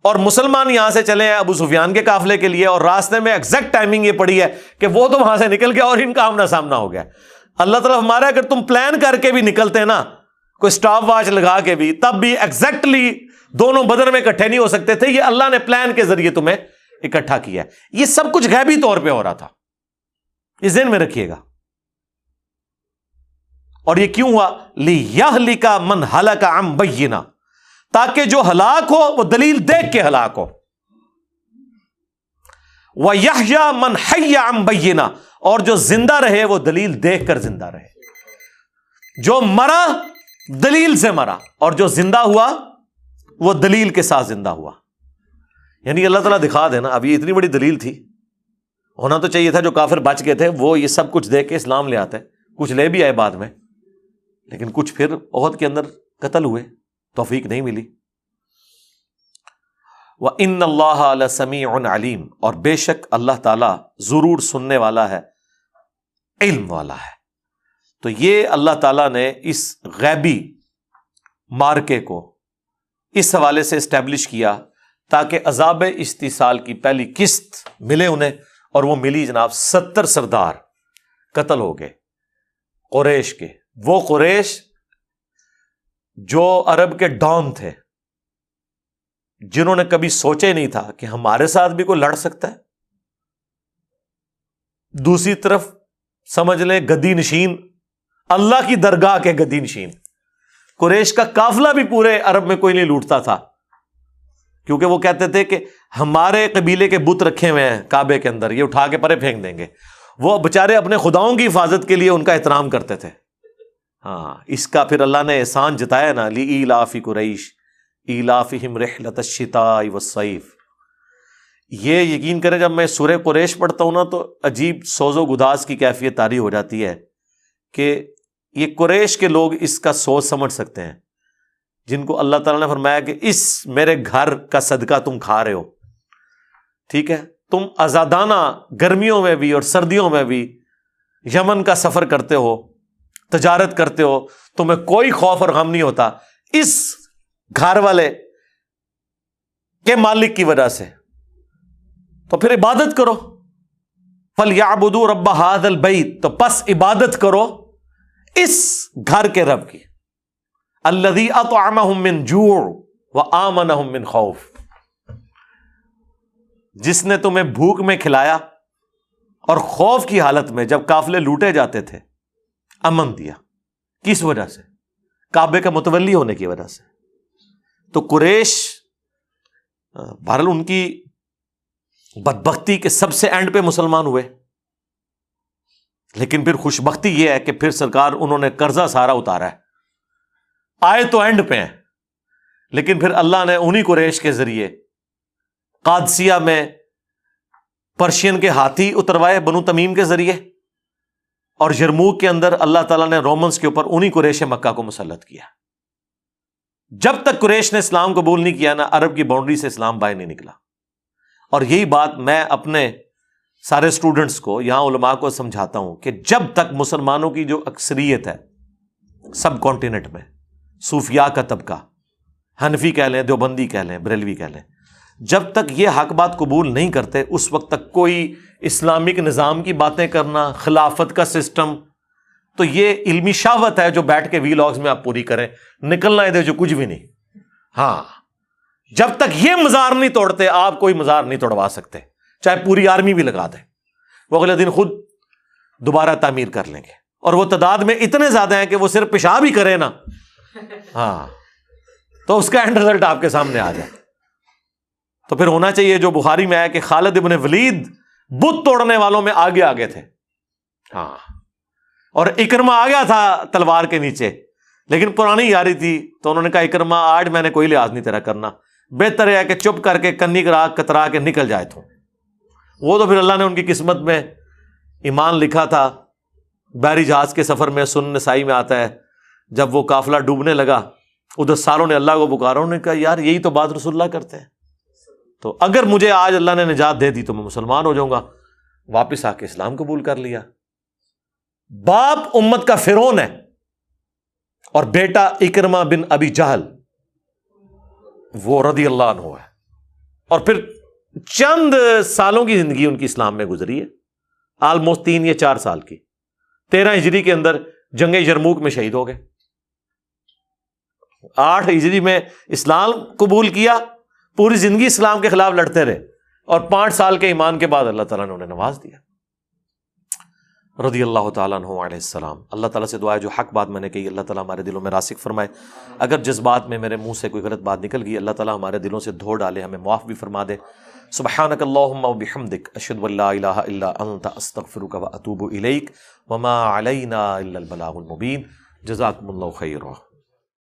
اور مسلمان یہاں سے چلے ہیں ابو سفیان کے قافلے کے لیے، اور راستے میں ایگزیکٹ ٹائمنگ یہ پڑی ہے کہ وہ تو وہاں سے نکل گیا اور ان کا آمنا سامنا ہو گیا. اللہ تعالیٰ ہمارا اگر تم پلان کر کے بھی نکلتے نا، کوئی سٹاپ واچ لگا کے بھی، تب بھی ایگزیکٹلی دونوں بدر میں اکٹھے نہیں ہو سکتے تھے. یہ اللہ نے پلان کے ذریعے تمہیں اکٹھا کیا ہے. یہ سب کچھ غیبی طور پہ ہو رہا تھا، یہ ذہن میں رکھیے گا. اور یہ کیوں ہوا؟ لِيَهْلِكَ مَنْ هَلَكَ عَنْ بَيِّنَةٍ، تاکہ جو ہلاک ہو وہ دلیل دیکھ کے ہلاک ہو. وَيَحْيَا مَنْ حَيَّ عَنْ بَيِّنَةٍ، اور جو زندہ رہے وہ دلیل دیکھ کر زندہ رہے، جو مرا دلیل سے مرا، اور جو زندہ ہوا وہ دلیل کے ساتھ زندہ ہوا۔ یعنی اللہ تعالیٰ دکھا دینا، اب یہ اتنی بڑی دلیل تھی، ہونا تو چاہیے تھا جو کافر بچ گئے تھے وہ یہ سب کچھ دیکھ کے اسلام لے آتے، کچھ لے بھی آئے بعد میں، لیکن کچھ پھر احد کے اندر قتل ہوئے، توفیق نہیں ملی۔ وَإِنَّ اللَّهَ لَسَمِيعٌ عَلِيمٌ، اور بے شک اللہ تعالیٰ ضرور سننے والا ہے، علم والا ہے۔ تو یہ اللہ تعالیٰ نے اس غیبی مارکے کو اس حوالے سے اسٹیبلش کیا تاکہ عذاب استیصال کی پہلی قسط ملے انہیں، اور وہ ملی جناب۔ 70 سردار قتل ہو گئے قریش کے، وہ قریش جو عرب کے ڈان تھے، جنہوں نے کبھی سوچا ہی نہیں تھا کہ ہمارے ساتھ بھی کوئی لڑ سکتا ہے۔ دوسری طرف سمجھ لیں گدی نشین، اللہ کی درگاہ کے گدی نشین، قریش کا قافلہ بھی پورے عرب میں کوئی نہیں لوٹتا تھا، کیونکہ وہ کہتے تھے کہ ہمارے قبیلے کے بت رکھے ہوئے ہیں کعبے کے اندر، یہ اٹھا کے پرے پھینک دیں گے۔ وہ بےچارے اپنے خداؤں کی حفاظت کے لیے ان کا احترام کرتے تھے۔ ہاں، اس کا پھر اللہ نے احسان جتایا نا، لِإِيلَافِ قُرَيْشٍ إِيلَافِهِمْ رِحْلَةَ الشِّتَاءِ وَالصَّيْفِ۔ یہ یقین کریں جب میں سورہ قریش پڑھتا ہوں نا تو عجیب سوز و گداز کی کیفیت طاری ہو جاتی ہے کہ یہ قریش کے لوگ اس کا سوچ سمجھ سکتے ہیں، جن کو اللہ تعالیٰ نے فرمایا کہ اس میرے گھر کا صدقہ تم کھا رہے ہو، ٹھیک ہے، تم آزادانہ گرمیوں میں بھی اور سردیوں میں بھی یمن کا سفر کرتے ہو، تجارت کرتے ہو، تمہیں کوئی خوف اور غم نہیں ہوتا اس گھر والے کے مالک کی وجہ سے، تو پھر عبادت کرو۔ فَلْيَعْبُدُوا رَبَّ هَذَا الْبَيْتِ، تو پس عبادت کرو اس گھر کے رب کی، الَّذِي أَطْعَمَهُم مِّن جُوعٍ وَآمَنَهُم مِّن خَوْفٍ، جس نے تمہیں بھوک میں کھلایا اور خوف کی حالت میں جب قافلے لوٹے جاتے تھے امن دیا۔ کس وجہ سے؟ کعبے کا متولی ہونے کی وجہ سے۔ تو قریش بہرحال ان کی بدبختی کے سب سے اینڈ پہ مسلمان ہوئے، لیکن پھر خوش بختی یہ ہے کہ پھر سرکار انہوں نے قرضہ سارا اتارا ہے، آئے تو اینڈ پہ ہیں، لیکن پھر اللہ نے انہی قریش کے ذریعے قادسیہ میں پرشین کے ہاتھی اتروائے بنو تمیم کے ذریعے، اور یرموک کے اندر اللہ تعالیٰ نے رومنز کے اوپر انہی قریش مکہ کو مسلط کیا۔ جب تک قریش نے اسلام قبول نہیں کیا نا، عرب کی باؤنڈری سے اسلام باہر نہیں نکلا۔ اور یہی بات میں اپنے سارے اسٹوڈنٹس کو، یہاں علماء کو سمجھاتا ہوں کہ جب تک مسلمانوں کی جو اکثریت ہے سب کانٹیننٹ میں، صوفیاء کا طبقہ، حنفی کہہ لیں، دیوبندی کہہ لیں، بریلوی کہہ لیں، جب تک یہ حق بات قبول نہیں کرتے اس وقت تک کوئی اسلامک نظام کی باتیں کرنا، خلافت کا سسٹم، تو یہ علمی شہوت ہے جو بیٹھ کے وی لاگز میں آپ پوری کریں، نکلنا ادھر جو کچھ بھی نہیں۔ ہاں، جب تک یہ مزار نہیں توڑتے آپ کوئی مزار نہیں توڑوا سکتے، چاہے پوری آرمی بھی لگا دیں، وہ اگلے دن خود دوبارہ تعمیر کر لیں گے، اور وہ تعداد میں اتنے زیادہ ہیں کہ وہ صرف پیشاب ہی کرے نا، ہاں، تو اس کا اینڈ رزلٹ آپ کے سامنے آ جائے۔ تو پھر ہونا چاہیے جو بخاری میں ہے کہ خالد ابن ولید بت توڑنے والوں میں آگے آگے تھے، ہاں، اور اکرمہ آ گیا تھا تلوار کے نیچے، لیکن پرانی یاری تھی تو انہوں نے کہا اکرمہ آج میں نے کوئی لحاظ نہیں تیرا کرنا، بہتر ہے کہ چپ کر کے کنی کترا کے نکل جائے تو۔ وہ تو پھر اللہ نے ان کی قسمت میں ایمان لکھا تھا۔ بحری جہاز کے سفر میں سنن نسائی میں آتا ہے، جب وہ قافلہ ڈوبنے لگا ادھر ساروں نے اللہ کو پکارا، انہوں نے کہا یار یہی تو بات رسول اللہ کرتے ہیں، تو اگر مجھے آج اللہ نے نجات دے دی تو میں مسلمان ہو جاؤں گا۔ واپس آ کے اسلام قبول کر لیا۔ باپ امت کا فرعون ہے اور بیٹا اکرمہ بن ابی جہل وہ رضی اللہ عنہ ہے، اور پھر چند سالوں کی زندگی ان کی اسلام میں گزری ہے، آلموسٹ 3 یا 4 سال کی۔ 13 ہجری کے اندر جنگ یرموک میں شہید ہو گئے، 8 ہجری میں اسلام قبول کیا، پوری زندگی اسلام کے خلاف لڑتے رہے، اور 5 سال کے ایمان کے بعد اللہ تعالیٰ نے انہیں نواز دیا، رضی اللہ تعالیٰ عنہ علیہ السلام۔ اللہ تعالیٰ سے دعا ہے جو حق بات میں نے کہی اللہ تعالیٰ ہمارے دلوں میں راسخ فرمائے، اگر جذبات میں میرے منہ سے کوئی غلط بات نکل گئی اللہ تعالیٰ ہمارے دلوں سے دھو ڈالے، ہمیں معاف بھی فرما دے۔ سبحانک اللہم و بحمدک اشہد ان لا الہ الا انت استغفرک و اتوب الیک وما علینا الا البلاغ المبین. جزاکم اللہ خیرا.